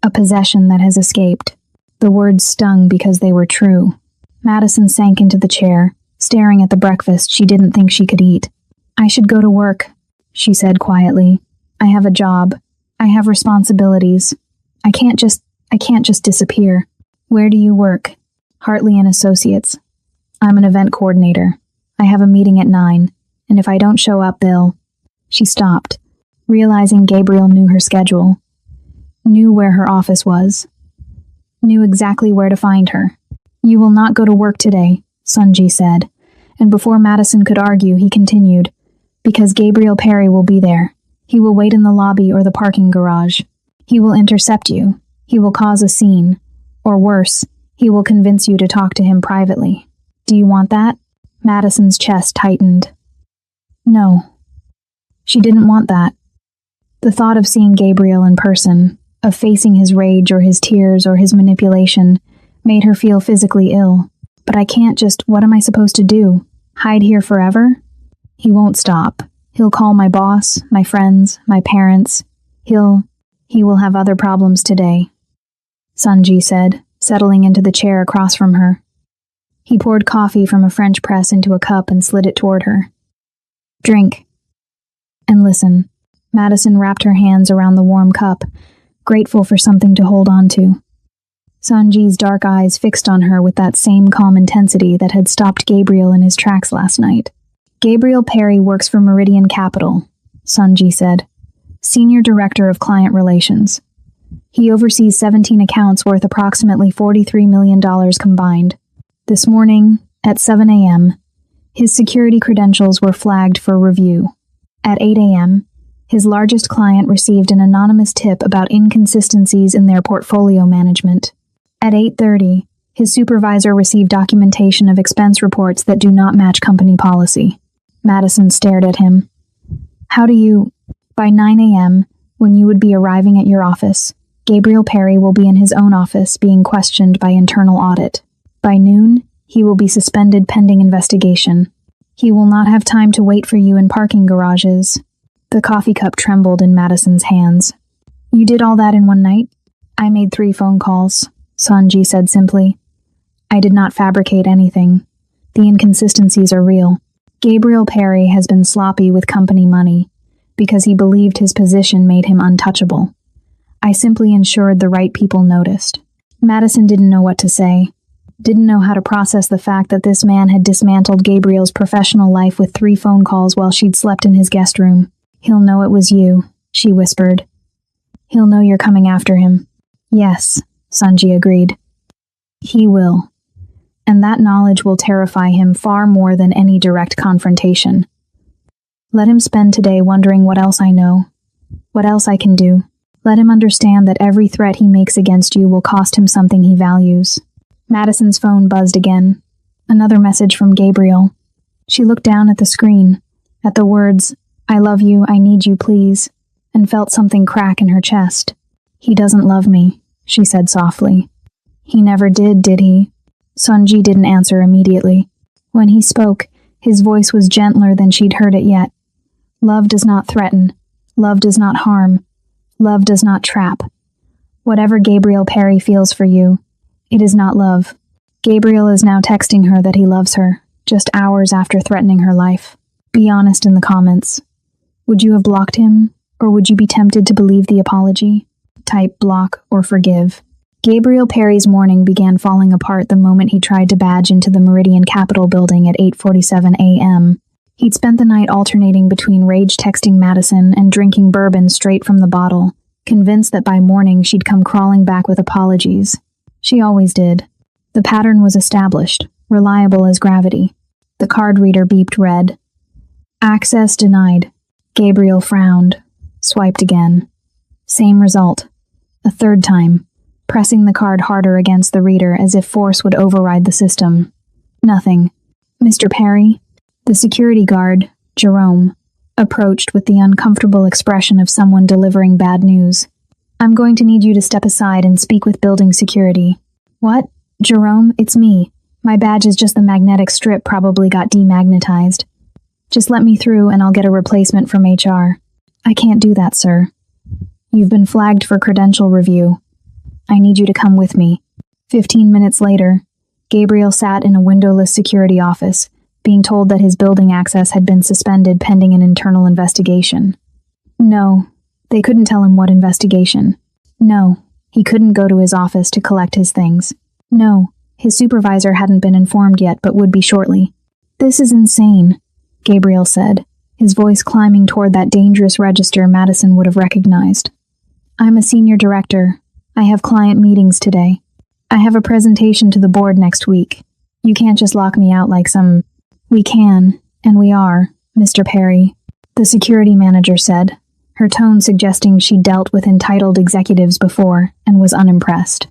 A possession that has escaped." The words stung because they were true. Madison sank into the chair, staring at the breakfast she didn't think she could eat. "I should go to work," she said quietly. "I have a job. I have responsibilities. I can't just disappear." "Where do you work?" "Hartley and Associates. I'm an event coordinator. I have a meeting at 9, and if I don't show up, they'll..." She stopped, realizing Gabriel knew her schedule, knew where her office was, knew exactly where to find her. "You will not go to work today," Sunji said, and before Madison could argue, he continued, "because Gabriel Perry will be there. He will wait in the lobby or the parking garage. He will intercept you. He will cause a scene. Or worse, he will convince you to talk to him privately. Do you want that?" Madison's chest tightened. No. She didn't want that. The thought of seeing Gabriel in person, of facing his rage or his tears or his manipulation, made her feel physically ill. "But I can't what am I supposed to do? Hide here forever?" "He won't stop. He'll call my boss, my friends, my parents. He will have other problems today," Sanji said, settling into the chair across from her. He poured coffee from a French press into a cup and slid it toward her. "Drink. And listen." Madison wrapped her hands around the warm cup, grateful for something to hold on to. Sanji's dark eyes fixed on her with that same calm intensity that had stopped Gabriel in his tracks last night. "Gabriel Perry works for Meridian Capital," Sanji said. "Senior Director of Client Relations. He oversees 17 accounts worth approximately $43 million combined. This morning, at 7 a.m., his security credentials were flagged for review. At 8 a.m., his largest client received an anonymous tip about inconsistencies in their portfolio management. At 8:30, his supervisor received documentation of expense reports that do not match company policy." Madison stared at him. "How do you..." "By 9 a.m., when you would be arriving at your office, Gabriel Perry will be in his own office being questioned by internal audit. By noon, he will be suspended pending investigation. He will not have time to wait for you in parking garages." The coffee cup trembled in Madison's hands. "You did all that in one night?" "I made 3 phone calls," Sanji said simply. "I did not fabricate anything. The inconsistencies are real. Gabriel Perry has been sloppy with company money because he believed his position made him untouchable. I simply ensured the right people noticed." Madison didn't know what to say, didn't know how to process the fact that this man had dismantled Gabriel's professional life with 3 phone calls while she'd slept in his guest room. "He'll know it was you," she whispered. "He'll know you're coming after him." "Yes," Sanji agreed. "He will. And that knowledge will terrify him far more than any direct confrontation. Let him spend today wondering what else I know, what else I can do. Let him understand that every threat he makes against you will cost him something he values. Madison's phone buzzed again. Another message from Gabriel. She looked down at the screen, at the words, "I love you, I need you, please," and felt something crack in her chest. "He doesn't love me," she said softly. "He never did he?" Sunji didn't answer immediately. When he spoke, his voice was gentler than she'd heard it yet. Love does not threaten. Love does not harm. Love does not trap. Whatever Gabriel Perry feels for you, it is not love. Gabriel is now texting her that he loves her, just hours after threatening her life. Be honest in the comments. Would you have blocked him, or would you be tempted to believe the apology? Type block or forgive. Gabriel Perry's morning began falling apart the moment he tried to badge into the Meridian Capitol building at 8:47 a.m. He'd spent the night alternating between rage texting Madison and drinking bourbon straight from the bottle, convinced that by morning she'd come crawling back with apologies. She always did. The pattern was established, reliable as gravity. The card reader beeped red. Access denied. Gabriel frowned, swiped again. Same result. A third time, pressing the card harder against the reader as if force would override the system. Nothing. Mr. Perry? The security guard, Jerome, approached with the uncomfortable expression of someone delivering bad news. I'm going to need you to step aside and speak with building security. What? Jerome, it's me. My badge is just the magnetic strip probably got demagnetized. Just let me through and I'll get a replacement from HR. I can't do that, sir. You've been flagged for credential review. I need you to come with me. 15 minutes later, Gabriel sat in a windowless security office, being told that his building access had been suspended pending an internal investigation. No, they couldn't tell him what investigation. No, he couldn't go to his office to collect his things. No, his supervisor hadn't been informed yet but would be shortly. This is insane, Gabriel said, his voice climbing toward that dangerous register Madison would have recognized. I'm a senior director. I have client meetings today. I have a presentation to the board next week. You can't just lock me out like some... We can, and we are, Mr. Perry, the security manager said, her tone suggesting she'd dealt with entitled executives before and was unimpressed.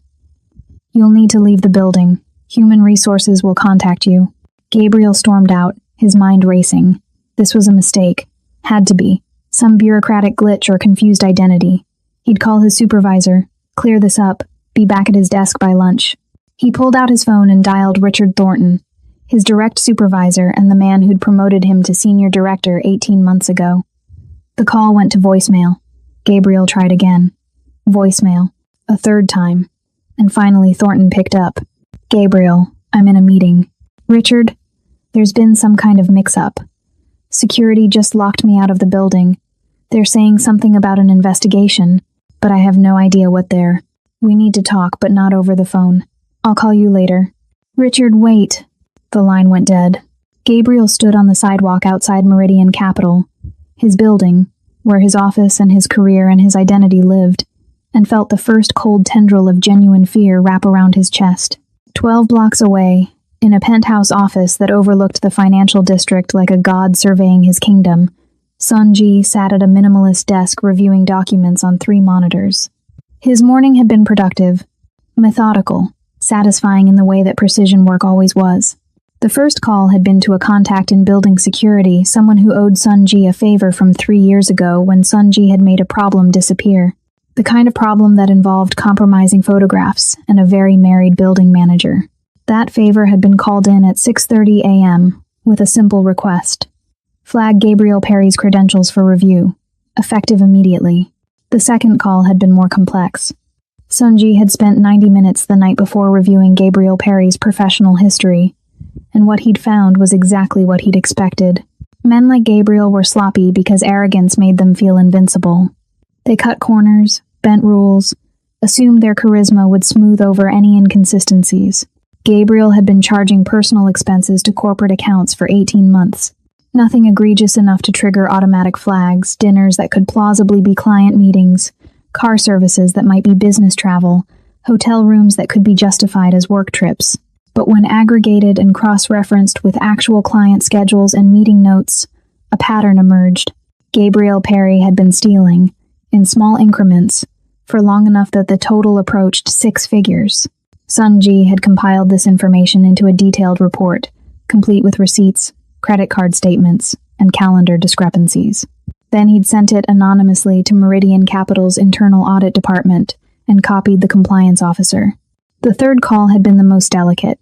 You'll need to leave the building. Human resources will contact you. Gabriel stormed out, his mind racing. This was a mistake. Had to be. Some bureaucratic glitch or confused identity. He'd call his supervisor, clear this up, be back at his desk by lunch. He pulled out his phone and dialed Richard Thornton, his direct supervisor and the man who'd promoted him to senior director 18 months ago. The call went to voicemail. Gabriel tried again. Voicemail. A third time. And finally Thornton picked up. Gabriel, I'm in a meeting. Richard, there's been some kind of mix-up. Security just locked me out of the building. They're saying something about an investigation, but I have no idea what they're. We need to talk, but not over the phone. I'll call you later. Richard, wait. The line went dead. Gabriel stood on the sidewalk outside Meridian Capitol, his building, where his office and his career and his identity lived, and felt the first cold tendril of genuine fear wrap around his chest. 12 blocks away, in a penthouse office that overlooked the financial district like a god surveying his kingdom, Sunji sat at a minimalist desk reviewing documents on 3 monitors. His morning had been productive, methodical, satisfying in the way that precision work always was. The first call had been to a contact in building security, someone who owed Sunji a favor from 3 years ago when Sunji had made a problem disappear. The kind of problem that involved compromising photographs and a very married building manager. That favor had been called in at 6:30 a.m. with a simple request. Flag Gabriel Perry's credentials for review, effective immediately. The second call had been more complex. Sunji had spent 90 minutes the night before reviewing Gabriel Perry's professional history, and what he'd found was exactly what he'd expected. Men like Gabriel were sloppy because arrogance made them feel invincible. They cut corners, bent rules, assumed their charisma would smooth over any inconsistencies. Gabriel had been charging personal expenses to corporate accounts for 18 months. Nothing egregious enough to trigger automatic flags, dinners that could plausibly be client meetings, car services that might be business travel, hotel rooms that could be justified as work trips. But when aggregated and cross-referenced with actual client schedules and meeting notes, A pattern emerged. Gabriel Perry had been stealing, in small increments, for long enough that the total approached 6 figures. Sun Ji had compiled this information into a detailed report, complete with receipts, credit card statements, and calendar discrepancies. Then he'd sent it anonymously to Meridian Capital's internal audit department and copied the compliance officer. The third call had been the most delicate.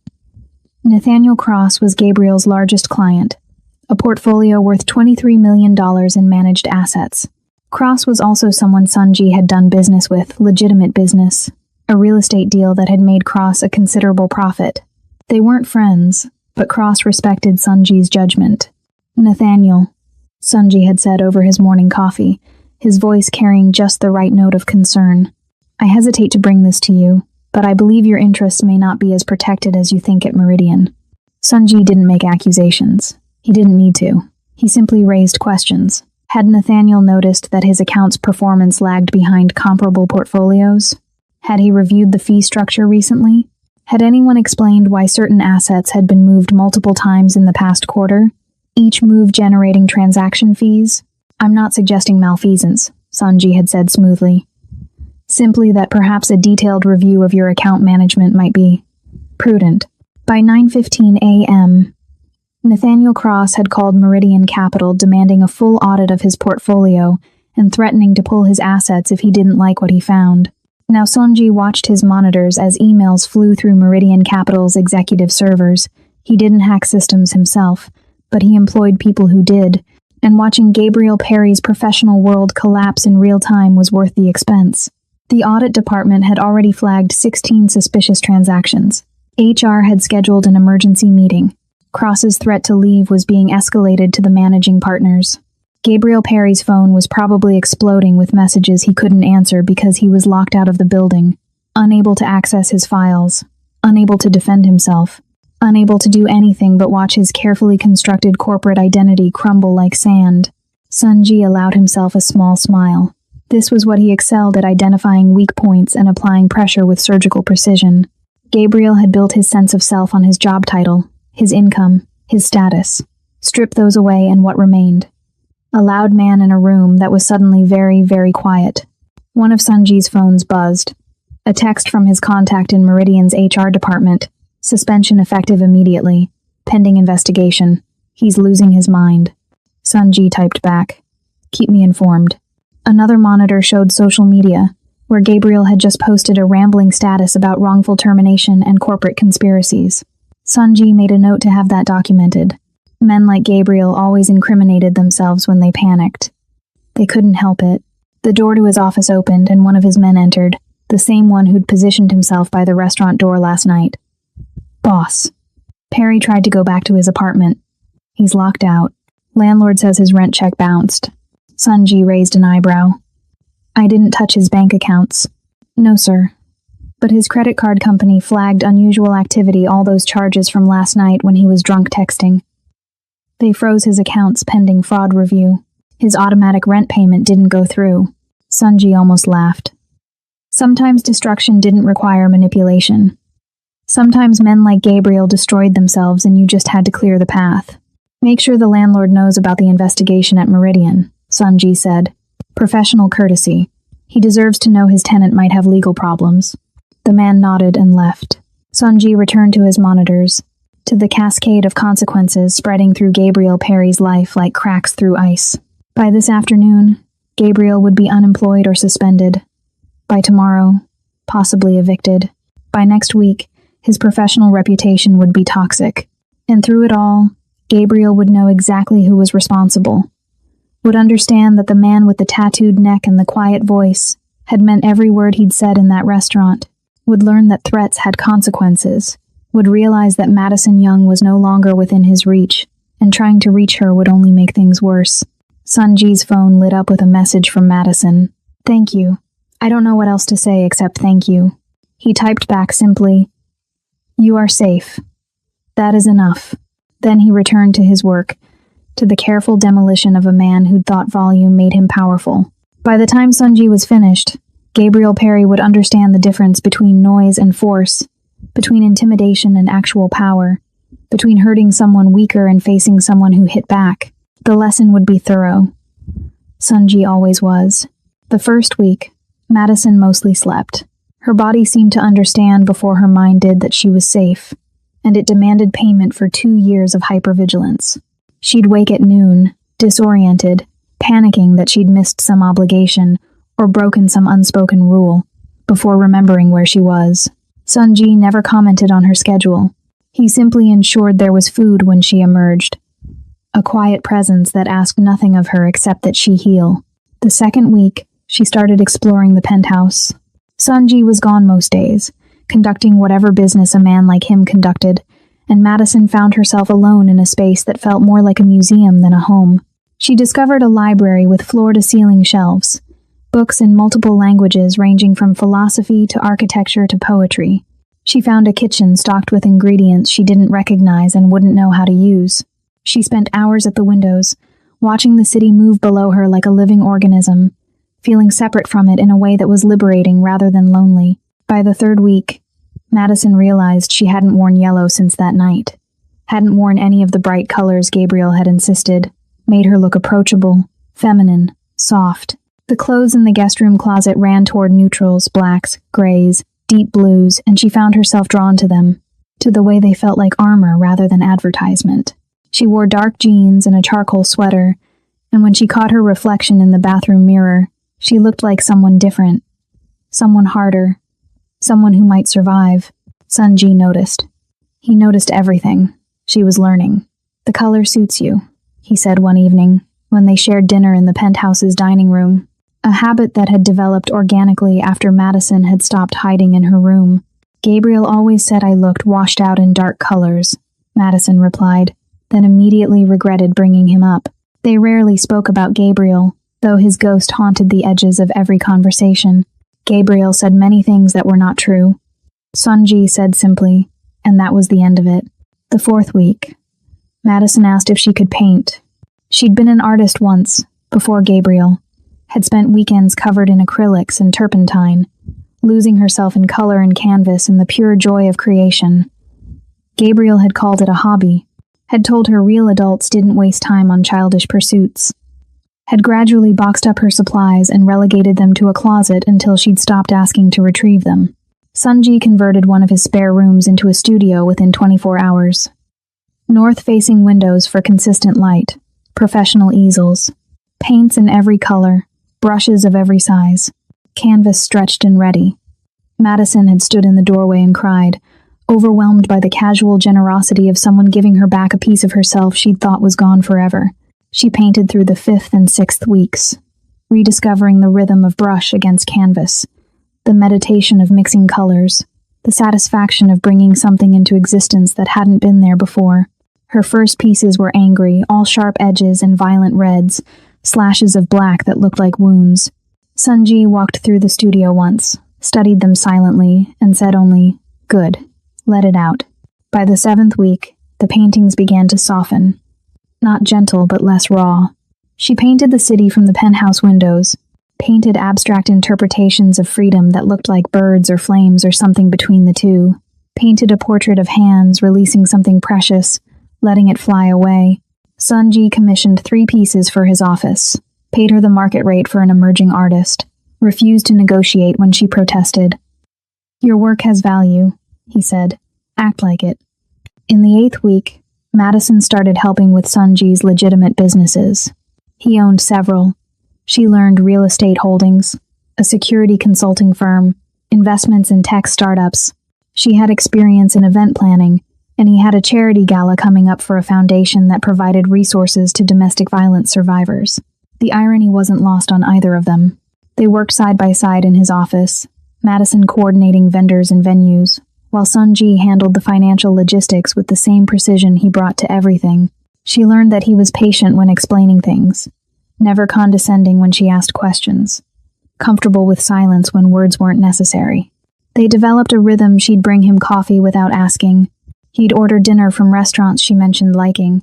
Nathaniel Cross was Gabriel's largest client, a portfolio worth $23 million in managed assets. Cross was also someone Sun Ji had done business with, legitimate business, a real estate deal that had made Cross a considerable profit. They weren't friends, but Cross respected Sun Ji's judgment. "Nathaniel," Sun Ji had said over his morning coffee, his voice carrying just the right note of concern. "I hesitate to bring this to you, but I believe your interests may not be as protected as you think at Meridian." Sun Ji didn't make accusations. He didn't need to. He simply raised questions. Had Nathaniel noticed that his account's performance lagged behind comparable portfolios? Had he reviewed the fee structure recently? Had anyone explained why certain assets had been moved multiple times in the past quarter, each move generating transaction fees? "I'm not suggesting malfeasance," Sun Ji had said smoothly. "Simply that perhaps a detailed review of your account management might be prudent." By 9:15 a.m., Nathaniel Cross had called Meridian Capital demanding a full audit of his portfolio and threatening to pull his assets if he didn't like what he found. Now Sun Ji watched his monitors as emails flew through Meridian Capital's executive servers. He didn't hack systems himself, but he employed people who did, and watching Gabriel Perry's professional world collapse in real time was worth the expense. The audit department had already flagged 16 suspicious transactions. HR had scheduled an emergency meeting. Cross's threat to leave was being escalated to the managing partners. Gabriel Perry's phone was probably exploding with messages he couldn't answer because he was locked out of the building, unable to access his files, unable to defend himself, unable to do anything but watch his carefully constructed corporate identity crumble like sand. Sun Ji allowed himself a small smile. This was what he excelled at, identifying weak points and applying pressure with surgical precision. Gabriel had built his sense of self on his job title, his income, his status. Strip those away and what remained? A loud man in a room that was suddenly very, very quiet. One of Sun Ji's phones buzzed. A text from his contact in Meridian's HR department. Suspension effective immediately. Pending investigation. He's losing his mind. Sun Ji typed back. "Keep me informed." Another monitor showed social media, where Gabriel had just posted a rambling status about wrongful termination and corporate conspiracies. Sun Ji made a note to have that documented. Men like Gabriel always incriminated themselves when they panicked. They couldn't help it. The door to his office opened and one of his men entered, the same one who'd positioned himself by the restaurant door last night. "Boss." Perry tried to go back to his apartment. "He's locked out. Landlord says his rent check bounced." Sun Ji raised an eyebrow. "I didn't touch his bank accounts." "No, sir. But his credit card company flagged unusual activity, all those charges from last night when he was drunk texting. They froze his accounts pending fraud review. His automatic rent payment didn't go through." Sun Ji almost laughed. Sometimes destruction didn't require manipulation. Sometimes men like Gabriel destroyed themselves and you just had to clear the path. "Make sure the landlord knows about the investigation at Meridian," Sun Ji said. "Professional courtesy. He deserves to know his tenant might have legal problems." The man nodded and left. Sun Ji returned to his monitors, to the cascade of consequences spreading through Gabriel Perry's life like cracks through ice. By this afternoon, Gabriel would be unemployed or suspended. By tomorrow, possibly evicted. By next week, his professional reputation would be toxic. And through it all, Gabriel would know exactly who was responsible. Would understand that the man with the tattooed neck and the quiet voice had meant every word he'd said in that restaurant. Would learn that threats had consequences. Would realize that Madison Young was no longer within his reach, and trying to reach her would only make things worse. Sun Ji's phone lit up with a message from Madison. "Thank you. I don't know what else to say except thank you." He typed back simply, "You are safe. That is enough." Then he returned to his work, to the careful demolition of a man who'd thought volume made him powerful. By the time Sun Ji was finished, Gabriel Perry would understand the difference between noise and force, between intimidation and actual power, between hurting someone weaker and facing someone who hit back. The lesson would be thorough. Sunji always was. The first week, Madison mostly slept. Her body seemed to understand before her mind did that she was safe, and it demanded payment for 2 years of hypervigilance. She'd wake at noon, disoriented, panicking that she'd missed some obligation or broken some unspoken rule, before remembering where she was. Sunji never commented on her schedule. He simply ensured there was food when she emerged. A quiet presence that asked nothing of her except that she heal. The second week, she started exploring the penthouse. Sunji was gone most days, conducting whatever business a man like him conducted, and Madison found herself alone in a space that felt more like a museum than a home. She discovered a library with floor-to-ceiling shelves, books in multiple languages ranging from philosophy to architecture to poetry. She found a kitchen stocked with ingredients she didn't recognize and wouldn't know how to use. She spent hours at the windows, watching the city move below her like a living organism, feeling separate from it in a way that was liberating rather than lonely. By the third week, Madison realized she hadn't worn yellow since that night, hadn't worn any of the bright colors Gabriel had insisted, made her look approachable, feminine, soft. The clothes in the guest room closet ran toward neutrals, blacks, grays, deep blues, and she found herself drawn to them, to the way they felt like armor rather than advertisement. She wore dark jeans and a charcoal sweater, and when she caught her reflection in the bathroom mirror, she looked like someone different, someone harder, someone who might survive. Sunji noticed. He noticed everything. She was learning. "The color suits you," he said one evening, when they shared dinner in the penthouse's dining room, a habit that had developed organically after Madison had stopped hiding in her room. "Gabriel always said I looked washed out in dark colors," Madison replied, then immediately regretted bringing him up. They rarely spoke about Gabriel, though his ghost haunted the edges of every conversation. Gabriel said many things that were not true. Sunji said simply, and that was the end of it. The fourth week, Madison asked if she could paint. She'd been an artist once, before Gabriel, had spent weekends covered in acrylics and turpentine, losing herself in color and canvas and the pure joy of creation. Gabriel had called it a hobby, had told her real adults didn't waste time on childish pursuits, had gradually boxed up her supplies and relegated them to a closet until she'd stopped asking to retrieve them. Sunji converted one of his spare rooms into a studio within 24 hours. North-facing windows for consistent light, professional easels, paints in every color, brushes of every size, canvas stretched and ready. Madison had stood in the doorway and cried, overwhelmed by the casual generosity of someone giving her back a piece of herself she'd thought was gone forever. She painted through the 5th and 6th weeks, rediscovering the rhythm of brush against canvas, the meditation of mixing colors, the satisfaction of bringing something into existence that hadn't been there before. Her first pieces were angry, all sharp edges and violent reds, slashes of black that looked like wounds. Sunji walked through the studio once, studied them silently, and said only, "Good. Let it out." By the 7th week, the paintings began to soften. Not gentle, but less raw. She painted the city from the penthouse windows, painted abstract interpretations of freedom that looked like birds or flames or something between the two, painted a portrait of hands releasing something precious, letting it fly away. Sunji commissioned 3 pieces for his office, paid her the market rate for an emerging artist, refused to negotiate when she protested. "Your work has value," he said. "Act like it." In the 8th week, Madison started helping with Sunji's legitimate businesses. He owned several. She learned real estate holdings, a security consulting firm, investments in tech startups. She had experience in event planning, and he had a charity gala coming up for a foundation that provided resources to domestic violence survivors. The irony wasn't lost on either of them. They worked side by side in his office, Madison coordinating vendors and venues, while Sunji handled the financial logistics with the same precision he brought to everything. She learned that he was patient when explaining things, never condescending when she asked questions, comfortable with silence when words weren't necessary. They developed a rhythm. She'd bring him coffee without asking. He'd order dinner from restaurants she mentioned liking.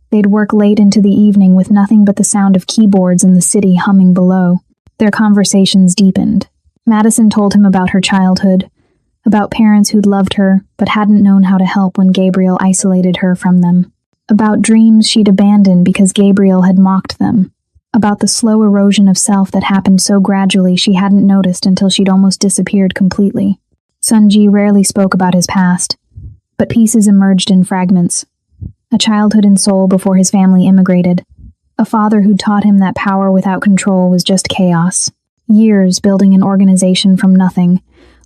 They'd work late into the evening with nothing but the sound of keyboards in the city humming below. Their conversations deepened. Madison told him about her childhood, about parents who'd loved her but hadn't known how to help when Gabriel isolated her from them. About dreams she'd abandoned because Gabriel had mocked them. About the slow erosion of self that happened so gradually she hadn't noticed until she'd almost disappeared completely. Sunji rarely spoke about his past, but pieces emerged in fragments. A childhood in Seoul before his family immigrated. A father who'd taught him that power without control was just chaos. Years building an organization from nothing,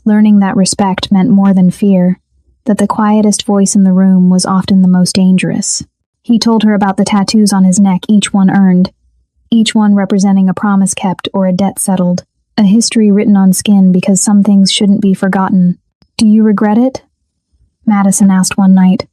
learning that respect meant more than fear, that the quietest voice in the room was often the most dangerous. He told her about the tattoos on his neck, each one earned, each one representing a promise kept or a debt settled, a history written on skin because some things shouldn't be forgotten. "Do you regret it?" Madison asked one night,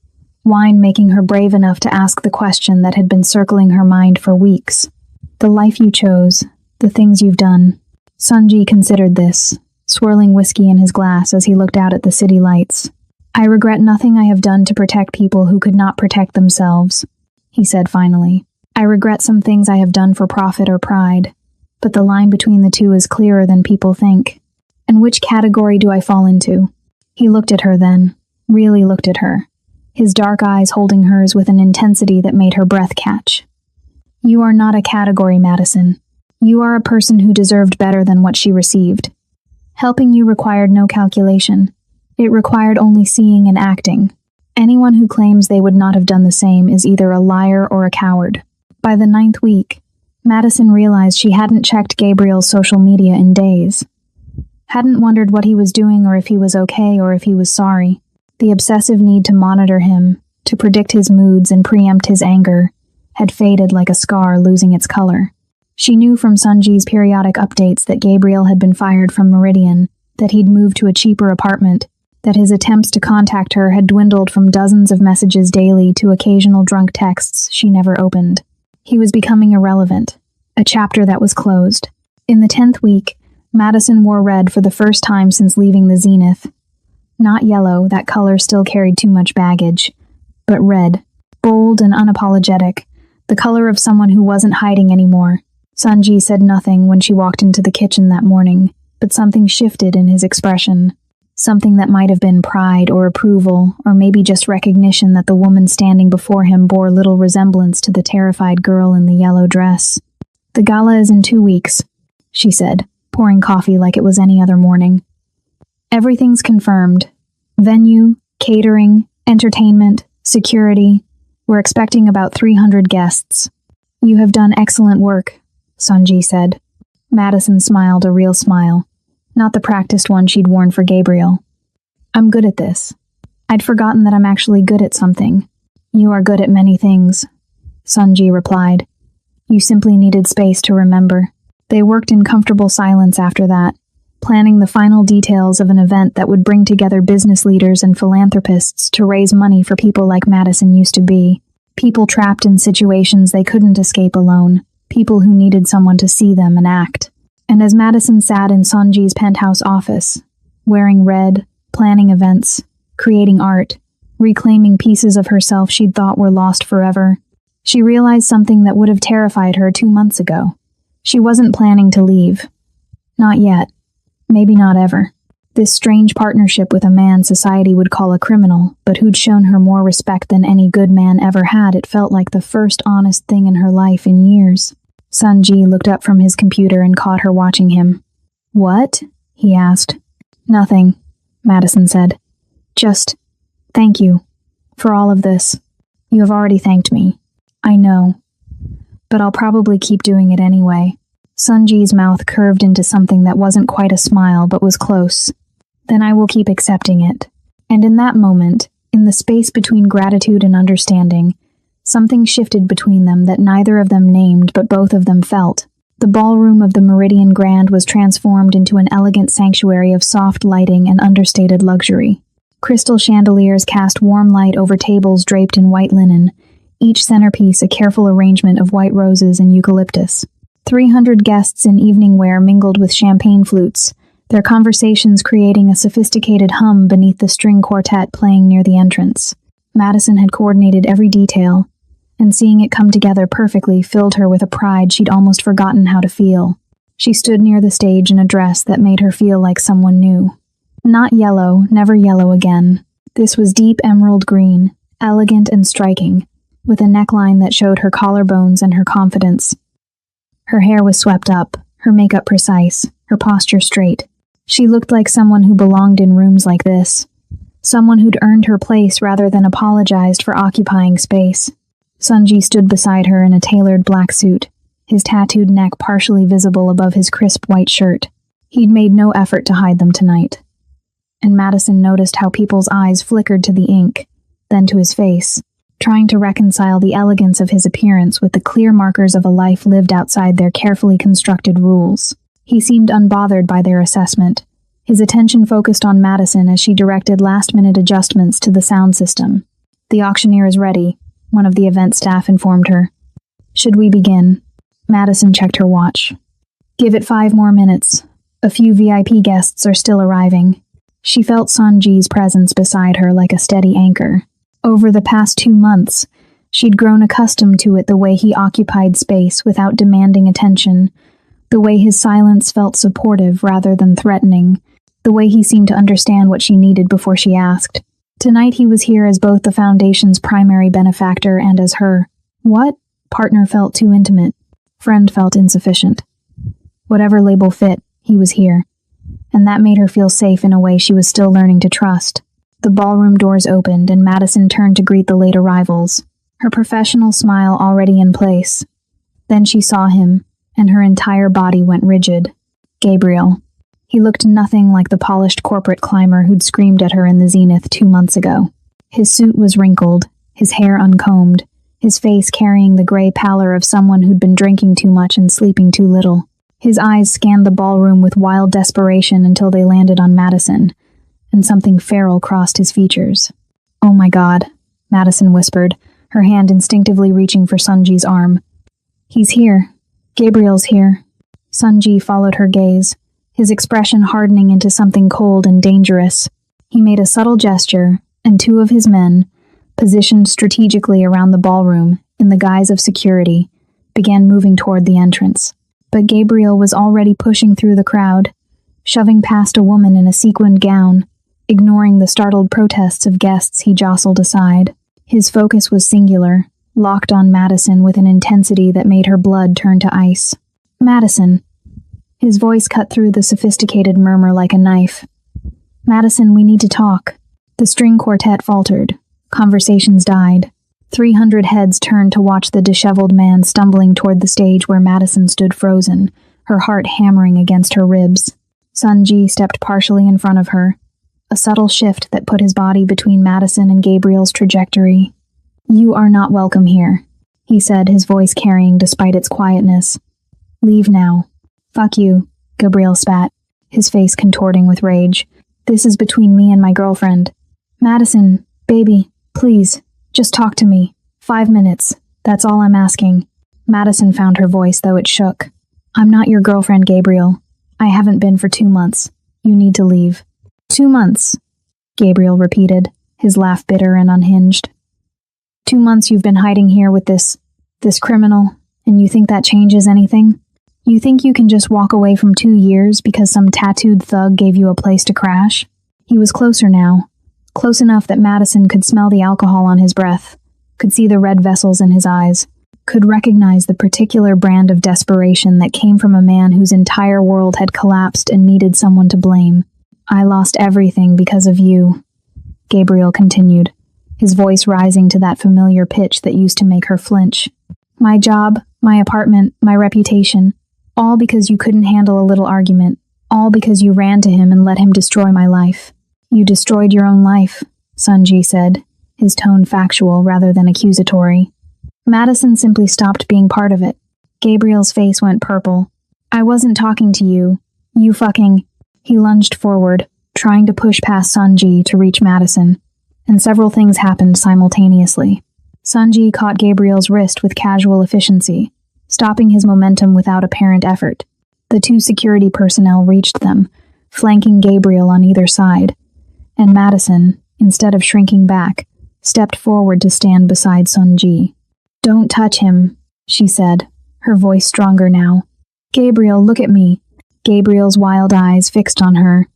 wine making her brave enough to ask the question that had been circling her mind for weeks. "The life you chose, the things you've done." Sunji considered this, swirling whiskey in his glass as he looked out at the city lights. "I regret nothing I have done to protect people who could not protect themselves," he said finally. "I regret some things I have done for profit or pride, but the line between the two is clearer than people think. And which category do I fall into?" He looked at her then, really looked at her, his dark eyes holding hers with an intensity that made her breath catch. "You are not a category, Madison. You are a person who deserved better than what she received. Helping you required no calculation. It required only seeing and acting. Anyone who claims they would not have done the same is either a liar or a coward." By the 9th week, Madison realized she hadn't checked Gabriel's social media in days. Hadn't wondered what he was doing or if he was okay or if he was sorry. The obsessive need to monitor him, to predict his moods and preempt his anger, had faded like a scar losing its color. She knew from Sunji's periodic updates that Gabriel had been fired from Meridian, that he'd moved to a cheaper apartment, that his attempts to contact her had dwindled from dozens of messages daily to occasional drunk texts she never opened. He was becoming irrelevant, a chapter that was closed. In the 10th week, Madison wore red for the first time since leaving the Zenith. Not yellow, that color still carried too much baggage, but red, bold and unapologetic, the color of someone who wasn't hiding anymore. Sunji said nothing when she walked into the kitchen that morning, but something shifted in his expression. Something that might have been pride or approval, or maybe just recognition that the woman standing before him bore little resemblance to the terrified girl in the yellow dress. "The gala is in 2 weeks, she said, pouring coffee like it was any other morning. "Everything's confirmed. Venue, catering, entertainment, security. We're expecting about 300 guests." "You have done excellent work," Sunji said. Madison smiled a real smile, not the practiced one she'd worn for Gabriel. "I'm good at this. I'd forgotten that I'm actually good at something." "You are good at many things," Sunji replied. "You simply needed space to remember." They worked in comfortable silence after that, planning the final details of an event that would bring together business leaders and philanthropists to raise money for people like Madison used to be. People trapped in situations they couldn't escape alone. People who needed someone to see them and act. And as Madison sat in Sunji's penthouse office, wearing red, planning events, creating art, reclaiming pieces of herself she'd thought were lost forever, she realized something that would have terrified her 2 months ago. She wasn't planning to leave. Not yet. Maybe not ever. This strange partnership with a man society would call a criminal, but who'd shown her more respect than any good man ever had, it felt like the first honest thing in her life in years. Sunji looked up from his computer and caught her watching him. "What?" he asked. "Nothing," Madison said. "Just, thank you. For all of this. You have already thanked me. I know. But I'll probably keep doing it anyway." Sunji's mouth curved into something that wasn't quite a smile but was close. "Then I will keep accepting it." And in that moment, in the space between gratitude and understanding, something shifted between them that neither of them named but both of them felt. The ballroom of the Meridian Grand was transformed into an elegant sanctuary of soft lighting and understated luxury. Crystal chandeliers cast warm light over tables draped in white linen, each centerpiece a careful arrangement of white roses and eucalyptus. 300 guests in evening wear mingled with champagne flutes, their conversations creating a sophisticated hum beneath the string quartet playing near the entrance. Madison had coordinated every detail, and seeing it come together perfectly filled her with a pride she'd almost forgotten how to feel. She stood near the stage in a dress that made her feel like someone new. Not yellow, never yellow again. This was deep emerald green, elegant and striking. with a neckline that showed her collarbones and her confidence. Her hair was swept up, her makeup precise, her posture straight. She looked like someone who belonged in rooms like this. Someone who'd earned her place rather than apologized for occupying space. Sunji stood beside her in a tailored black suit, his tattooed neck partially visible above his crisp white shirt. He'd made no effort to hide them tonight. And Madison noticed how people's eyes flickered to the ink, then to his face, trying to reconcile the elegance of his appearance with the clear markers of a life lived outside their carefully constructed rules. He seemed unbothered by their assessment, his attention focused on Madison as she directed last-minute adjustments to the sound system. "The auctioneer is ready," one of the event staff informed her. "Should we begin?" Madison checked her watch. "Give it 5 more minutes. A few VIP guests are still arriving." She felt Sanji's presence beside her like a steady anchor. Over the past 2 months, she'd grown accustomed to it, the way he occupied space without demanding attention, the way his silence felt supportive rather than threatening, the way he seemed to understand what she needed before she asked. Tonight he was here as both the Foundation's primary benefactor and as her. What? Partner felt too intimate. Friend felt insufficient. Whatever label fit, he was here. And that made her feel safe in a way she was still learning to trust. The ballroom doors opened and Madison turned to greet the late arrivals, her professional smile already in place. Then she saw him, and her entire body went rigid. Gabriel. He looked nothing like the polished corporate climber who'd screamed at her in the Zenith 2 months ago. His suit was wrinkled, his hair uncombed, his face carrying the gray pallor of someone who'd been drinking too much and sleeping too little. His eyes scanned the ballroom with wild desperation until they landed on Madison, and something feral crossed his features. "Oh my God," Madison whispered, her hand instinctively reaching for Sunji's arm. "He's here. Gabriel's here." Sunji followed her gaze, his expression hardening into something cold and dangerous. He made a subtle gesture, and 2 of his men, positioned strategically around the ballroom in the guise of security, began moving toward the entrance. But Gabriel was already pushing through the crowd, shoving past a woman in a sequined gown, ignoring the startled protests of guests he jostled aside. His focus was singular, locked on Madison with an intensity that made her blood turn to ice. "Madison." His voice cut through the sophisticated murmur like a knife. "Madison, we need to talk." The string quartet faltered. Conversations died. 300 heads turned to watch the disheveled man stumbling toward the stage where Madison stood frozen, her heart hammering against her ribs. Sunji stepped partially in front of her, a subtle shift that put his body between Madison and Gabriel's trajectory. "You are not welcome here," he said, his voice carrying despite its quietness. "Leave now." "Fuck you," Gabriel spat, his face contorting with rage. "This is between me and my girlfriend." "Madison, baby, please, just talk to me. 5 minutes. That's all I'm asking." Madison found her voice, though it shook. "I'm not your girlfriend, Gabriel. I haven't been for 2 months. You need to leave." 2 months, Gabriel repeated, his laugh bitter and unhinged. 2 months you've been hiding here with this criminal, and you think that changes anything? You think you can just walk away from 2 years because some tattooed thug gave you a place to crash? He was closer now, close enough that Madison could smell the alcohol on his breath, could see the red vessels in his eyes, could recognize the particular brand of desperation that came from a man whose entire world had collapsed and needed someone to blame. "I lost everything because of you," Gabriel continued, his voice rising to that familiar pitch that used to make her flinch. "My job, my apartment, my reputation, all because you couldn't handle a little argument, all because you ran to him and let him destroy my life." "You destroyed your own life," Sunji said, his tone factual rather than accusatory. Madison simply stopped being part of it. Gabriel's face went purple. "I wasn't talking to you. You fucking..." He lunged forward, trying to push past Sunji to reach Madison, and several things happened simultaneously. Sunji caught Gabriel's wrist with casual efficiency, stopping his momentum without apparent effort. The 2 security personnel reached them, flanking Gabriel on either side, and Madison, instead of shrinking back, stepped forward to stand beside Sunji. "Don't touch him," she said, her voice stronger now. "Gabriel, look at me." Gabriel's wild eyes fixed on her,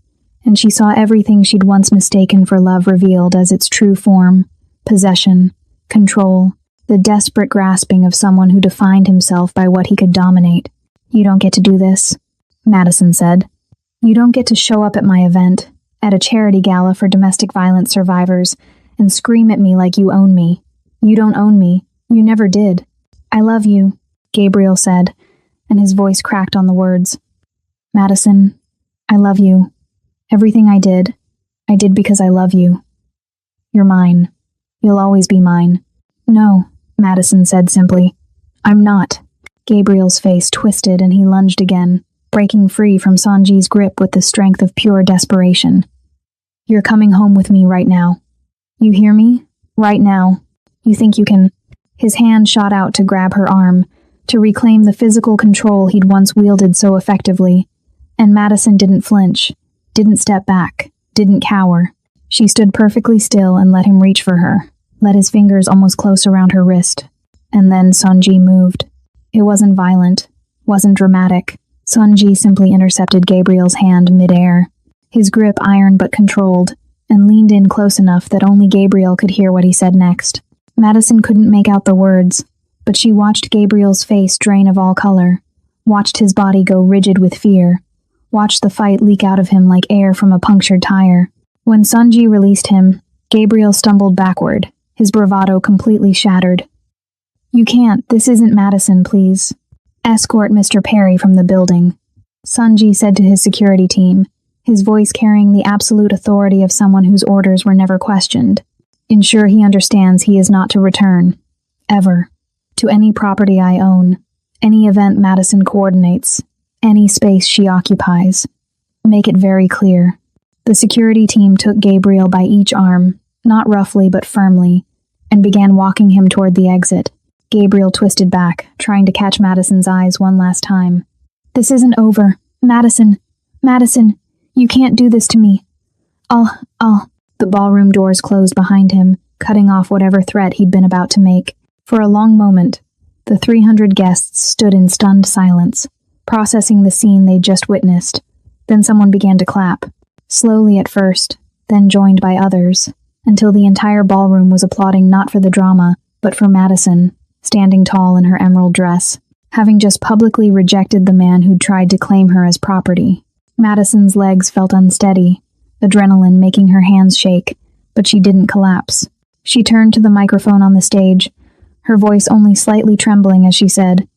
and she saw everything she'd once mistaken for love revealed as its true form: possession, control, the desperate grasping of someone who defined himself by what he could dominate. "You don't get to do this," Madison said. "You don't get to show up at my event, at a charity gala for domestic violence survivors, and scream at me like you own me. You don't own me. You never did." "I love you," Gabriel said, and his voice cracked on the words. "Madison, I love you. Everything I did because I love you. You're mine. You'll always be mine." "No," Madison said simply. "I'm not." Gabriel's face twisted and he lunged again, breaking free from Sanji's grip with the strength of pure desperation. "You're coming home with me right now. You hear me? Right now. You think you can—" His hand shot out to grab her arm, to reclaim the physical control he'd once wielded so effectively, and Madison didn't flinch, didn't step back, didn't cower. She stood perfectly still and let him reach for her, let his fingers almost close around her wrist. And then Sanji moved. It wasn't violent, wasn't dramatic. Sanji simply intercepted Gabriel's hand mid-air, his grip iron but controlled, and leaned in close enough that only Gabriel could hear what he said next. Madison couldn't make out the words, but she watched Gabriel's face drain of all color, watched his body go rigid with fear, watched the fight leak out of him like air from a punctured tire. When Sanji released him, Gabriel stumbled backward, his bravado completely shattered. "You can't. This isn't Madison, please. Escort Mr. Perry from the building," Sanji said to his security team, his voice carrying the absolute authority of someone whose orders were never questioned. "Ensure he understands he is not to return, ever, to any property I own, any event Madison coordinates, any space she occupies. Make it very clear." The security team took Gabriel by each arm, not roughly but firmly, and began walking him toward the exit. Gabriel twisted back, trying to catch Madison's eyes one last time. "This isn't over. Madison, you can't do this to me. I'll... The ballroom doors closed behind him, cutting off whatever threat he'd been about to make. For a long moment, the 300 guests stood in stunned silence, processing the scene they'd just witnessed. Then someone began to clap, slowly at first, then joined by others, until the entire ballroom was applauding not for the drama, but for Madison, standing tall in her emerald dress, having just publicly rejected the man who'd tried to claim her as property. Madison's legs felt unsteady, adrenaline making her hands shake, but she didn't collapse. She turned to the microphone on the stage, her voice only slightly trembling as she said,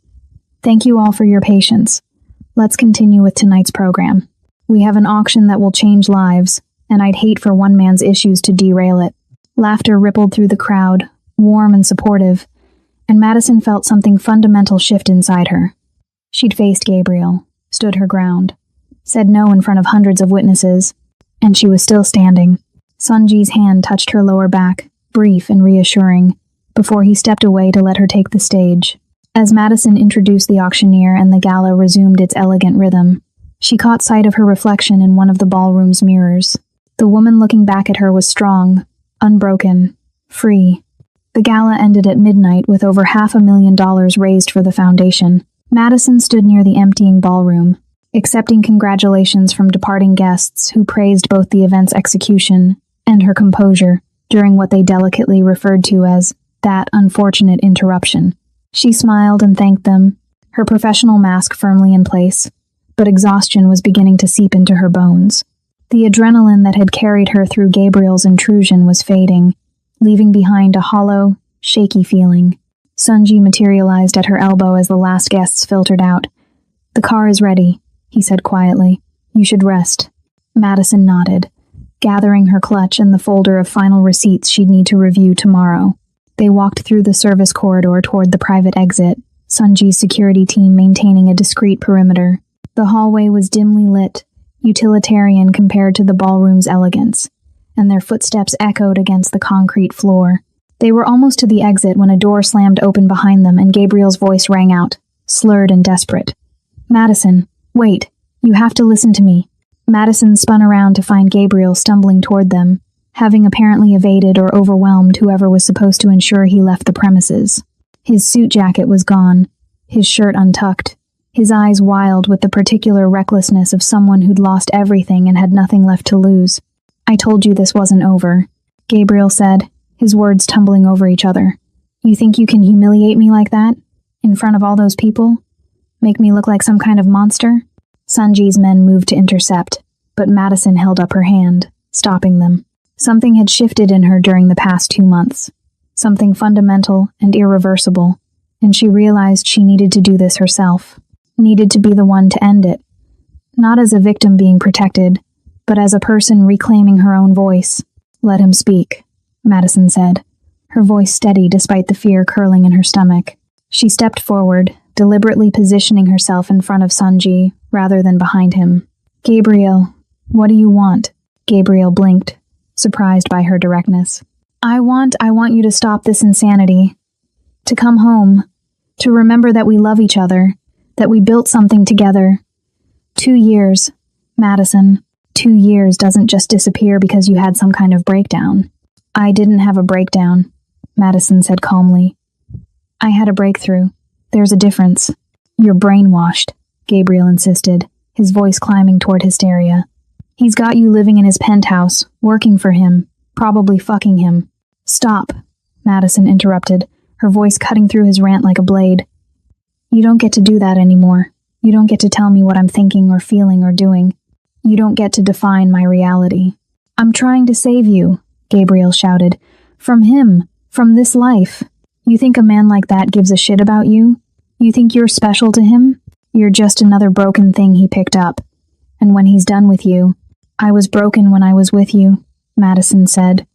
"Thank you all for your patience. Let's continue with tonight's program. We have an auction that will change lives, and I'd hate for one man's issues to derail it." Laughter rippled through the crowd, warm and supportive, and Madison felt something fundamental shift inside her. She'd faced Gabriel, stood her ground, said no in front of hundreds of witnesses, and she was still standing. Sanji's hand touched her lower back, brief and reassuring, before he stepped away to let her take the stage. As Madison introduced the auctioneer and the gala resumed its elegant rhythm, she caught sight of her reflection in one of the ballroom's mirrors. The woman looking back at her was strong, unbroken, free. The gala ended at midnight with over $500,000 raised for the foundation. Madison stood near the emptying ballroom, accepting congratulations from departing guests who praised both the event's execution and her composure during what they delicately referred to as that unfortunate interruption. She smiled and thanked them, her professional mask firmly in place, but exhaustion was beginning to seep into her bones. The adrenaline that had carried her through Gabriel's intrusion was fading, leaving behind a hollow, shaky feeling. Sanji materialized at her elbow as the last guests filtered out. "The car is ready," he said quietly. "You should rest." Madison nodded, gathering her clutch and the folder of final receipts she'd need to review tomorrow. They walked through the service corridor toward the private exit, Sanji's security team maintaining a discreet perimeter. The hallway was dimly lit, utilitarian compared to the ballroom's elegance, and their footsteps echoed against the concrete floor. They were almost to the exit when a door slammed open behind them and Gabriel's voice rang out, slurred and desperate. "Madison, wait, you have to listen to me." Madison spun around to find Gabriel stumbling toward them, having apparently evaded or overwhelmed whoever was supposed to ensure he left the premises. His suit jacket was gone, his shirt untucked, his eyes wild with the particular recklessness of someone who'd lost everything and had nothing left to lose. "I told you this wasn't over," Gabriel said, his words tumbling over each other. You think you can humiliate me like that? In front of all those people? Make me look like some kind of monster? Sanji's men moved to intercept, but Madison held up her hand, stopping them. Something had shifted in her during the past 2 months. Something fundamental and irreversible, and she realized she needed to do this herself. Needed to be the one to end it. Not as a victim being protected, but as a person reclaiming her own voice. Let him speak, Madison said, her voice steady despite the fear curling in her stomach. She stepped forward, deliberately positioning herself in front of Sanji rather than behind him. Gabriel, what do you want? Gabriel blinked, surprised by her directness. I want you to stop this insanity. To come home. To remember that we love each other. That we built something together. 2 years, Madison. 2 years doesn't just disappear because you had some kind of breakdown. I didn't have a breakdown, Madison said calmly. I had a breakthrough. There's a difference. You're brainwashed, Gabriel insisted, his voice climbing toward hysteria. He's got you living in his penthouse, working for him, probably fucking him. Stop, Madison interrupted, her voice cutting through his rant like a blade. You don't get to do that anymore. You don't get to tell me what I'm thinking or feeling or doing. You don't get to define my reality. I'm trying to save you, Gabriel shouted. From him, from this life. You think a man like that gives a shit about you? You think you're special to him? You're just another broken thing he picked up. And when he's done with you, I was broken when I was with you, Madison said.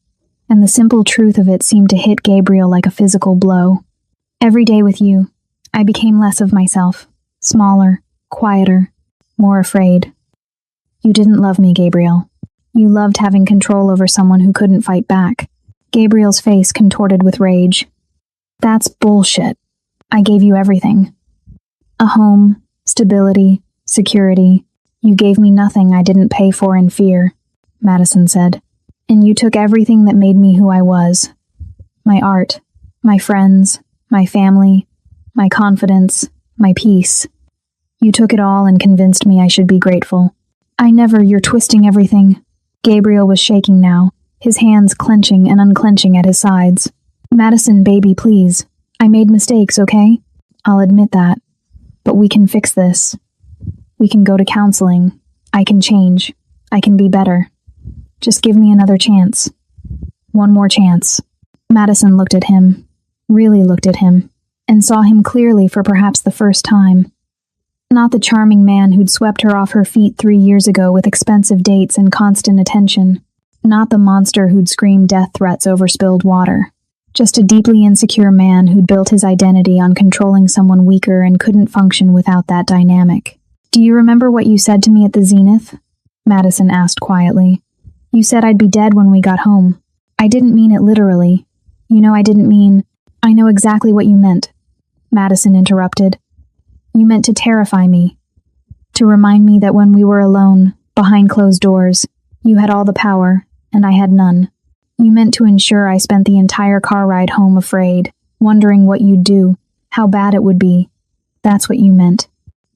And the simple truth of it seemed to hit Gabriel like a physical blow. Every day with you, I became less of myself, smaller, quieter, more afraid. You didn't love me, Gabriel. You loved having control over someone who couldn't fight back. Gabriel's face contorted with rage. That's bullshit. I gave you everything. A home, stability, security. You gave me nothing I didn't pay for in fear, Madison said. And you took everything that made me who I was. My art, my friends, my family, my confidence, my peace. You took it all and convinced me I should be grateful. You're twisting everything. Gabriel was shaking now, his hands clenching and unclenching at his sides. Madison, baby, please. I made mistakes, okay? I'll admit that. But we can fix this. We can go to counseling. I can change. I can be better. Just give me another chance. One more chance. Madison looked at him, really looked at him, and saw him clearly for perhaps the first time. Not the charming man who'd swept her off her feet 3 years ago with expensive dates and constant attention. Not the monster who'd screamed death threats over spilled water. Just a deeply insecure man who'd built his identity on controlling someone weaker and couldn't function without that dynamic. Do you remember what you said to me at the Zenith? Madison asked quietly. You said I'd be dead when we got home. I didn't mean it literally. You know I didn't mean... I know exactly what you meant. Madison interrupted. You meant to terrify me. To remind me that when we were alone, behind closed doors, you had all the power, and I had none. You meant to ensure I spent the entire car ride home afraid, wondering what you'd do, how bad it would be. That's what you meant.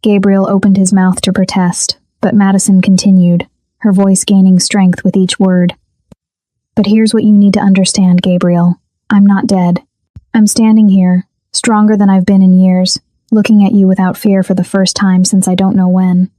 Gabriel opened his mouth to protest, but Madison continued, her voice gaining strength with each word. But here's what you need to understand, Gabriel. I'm not dead. I'm standing here, stronger than I've been in years, looking at you without fear for the first time since I don't know when.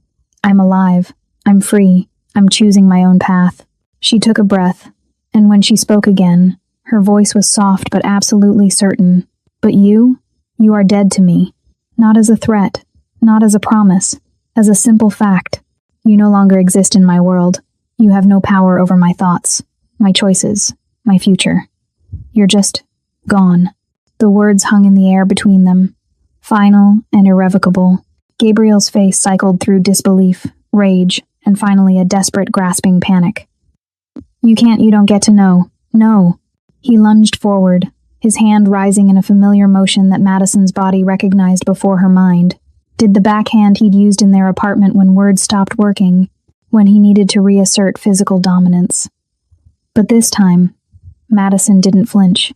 I'm alive. I'm free. I'm choosing my own path. She took a breath, and when she spoke again, her voice was soft but absolutely certain. But you are dead to me. Not as a threat, not as a promise, as a simple fact. You no longer exist in my world. You have no power over my thoughts, my choices, my future. You're just gone. The words hung in the air between them, final and irrevocable. Gabriel's face cycled through disbelief, rage, and finally a desperate, grasping panic. You don't get to know. No. He lunged forward, his hand rising in a familiar motion that Madison's body recognized before her mind. Did the backhand he'd used in their apartment when words stopped working, when he needed to reassert physical dominance. But this time, Madison didn't flinch,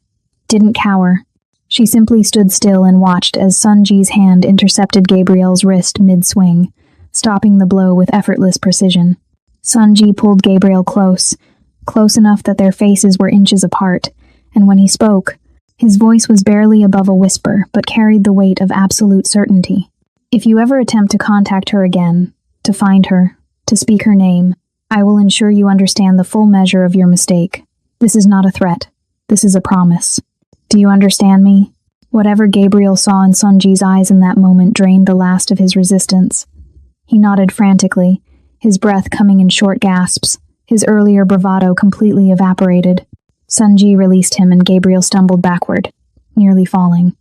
didn't cower. She simply stood still and watched as Sanji's hand intercepted Gabriel's wrist mid-swing, stopping the blow with effortless precision. Sanji pulled Gabriel close enough that their faces were inches apart, and when he spoke, His voice was barely above a whisper, but carried the weight of absolute certainty. If you ever attempt to contact her again, to find her, to speak her name, I will ensure you understand the full measure of your mistake. This is not a threat. This is a promise. Do you understand me? Whatever Gabriel saw in Sunji's eyes in that moment drained the last of his resistance. He nodded frantically, his breath coming in short gasps, his earlier bravado completely evaporated. Sunji released him and Gabriel stumbled backward, nearly falling.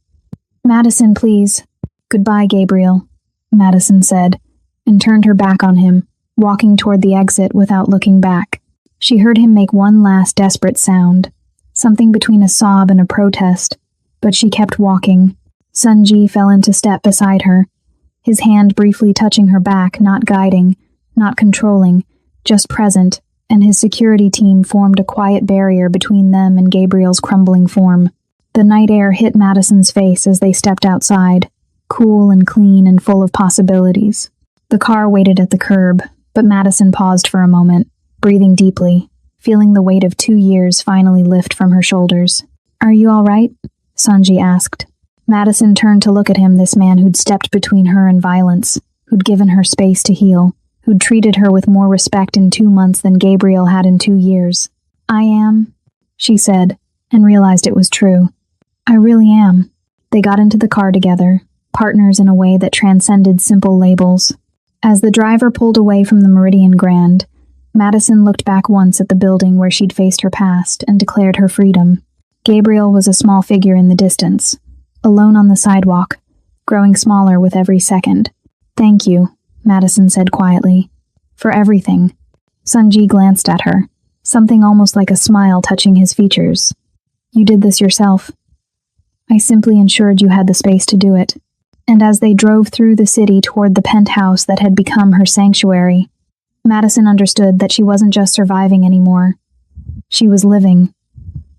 Madison, please. Goodbye, Gabriel, Madison said, and turned her back on him, walking toward the exit without looking back. She heard him make one last desperate sound, something between a sob and a protest, but she kept walking. Sunji fell into step beside her, his hand briefly touching her back, not guiding, not controlling, just present, and his security team formed a quiet barrier between them and Gabriel's crumbling form. The night air hit Madison's face as they stepped outside, cool and clean and full of possibilities. The car waited at the curb, but Madison paused for a moment, breathing deeply, feeling the weight of 2 years finally lift from her shoulders. Are you all right? Sunji asked. Madison turned to look at him, this man who'd stepped between her and violence, who'd given her space to heal, who'd treated her with more respect in 2 months than Gabriel had in 2 years. I am, she said, and realized it was true. I really am. They got into the car together, partners in a way that transcended simple labels. As the driver pulled away from the Meridian Grand, Madison looked back once at the building where she'd faced her past and declared her freedom. Gabriel was a small figure in the distance, alone on the sidewalk, growing smaller with every second. Thank you, Madison said quietly, for everything. Sunji glanced at her, something almost like a smile touching his features. You did this yourself. I simply ensured you had the space to do it. And as they drove through the city toward the penthouse that had become her sanctuary, Madison understood that she wasn't just surviving anymore. She was living.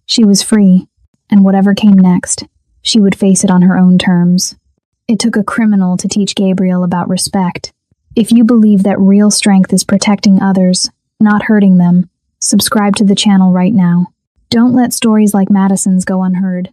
She was free, and whatever came next, she would face it on her own terms. It took a criminal to teach Gabriel about respect. If you believe that real strength is protecting others, not hurting them, subscribe to the channel right now. Don't let stories like Madison's go unheard.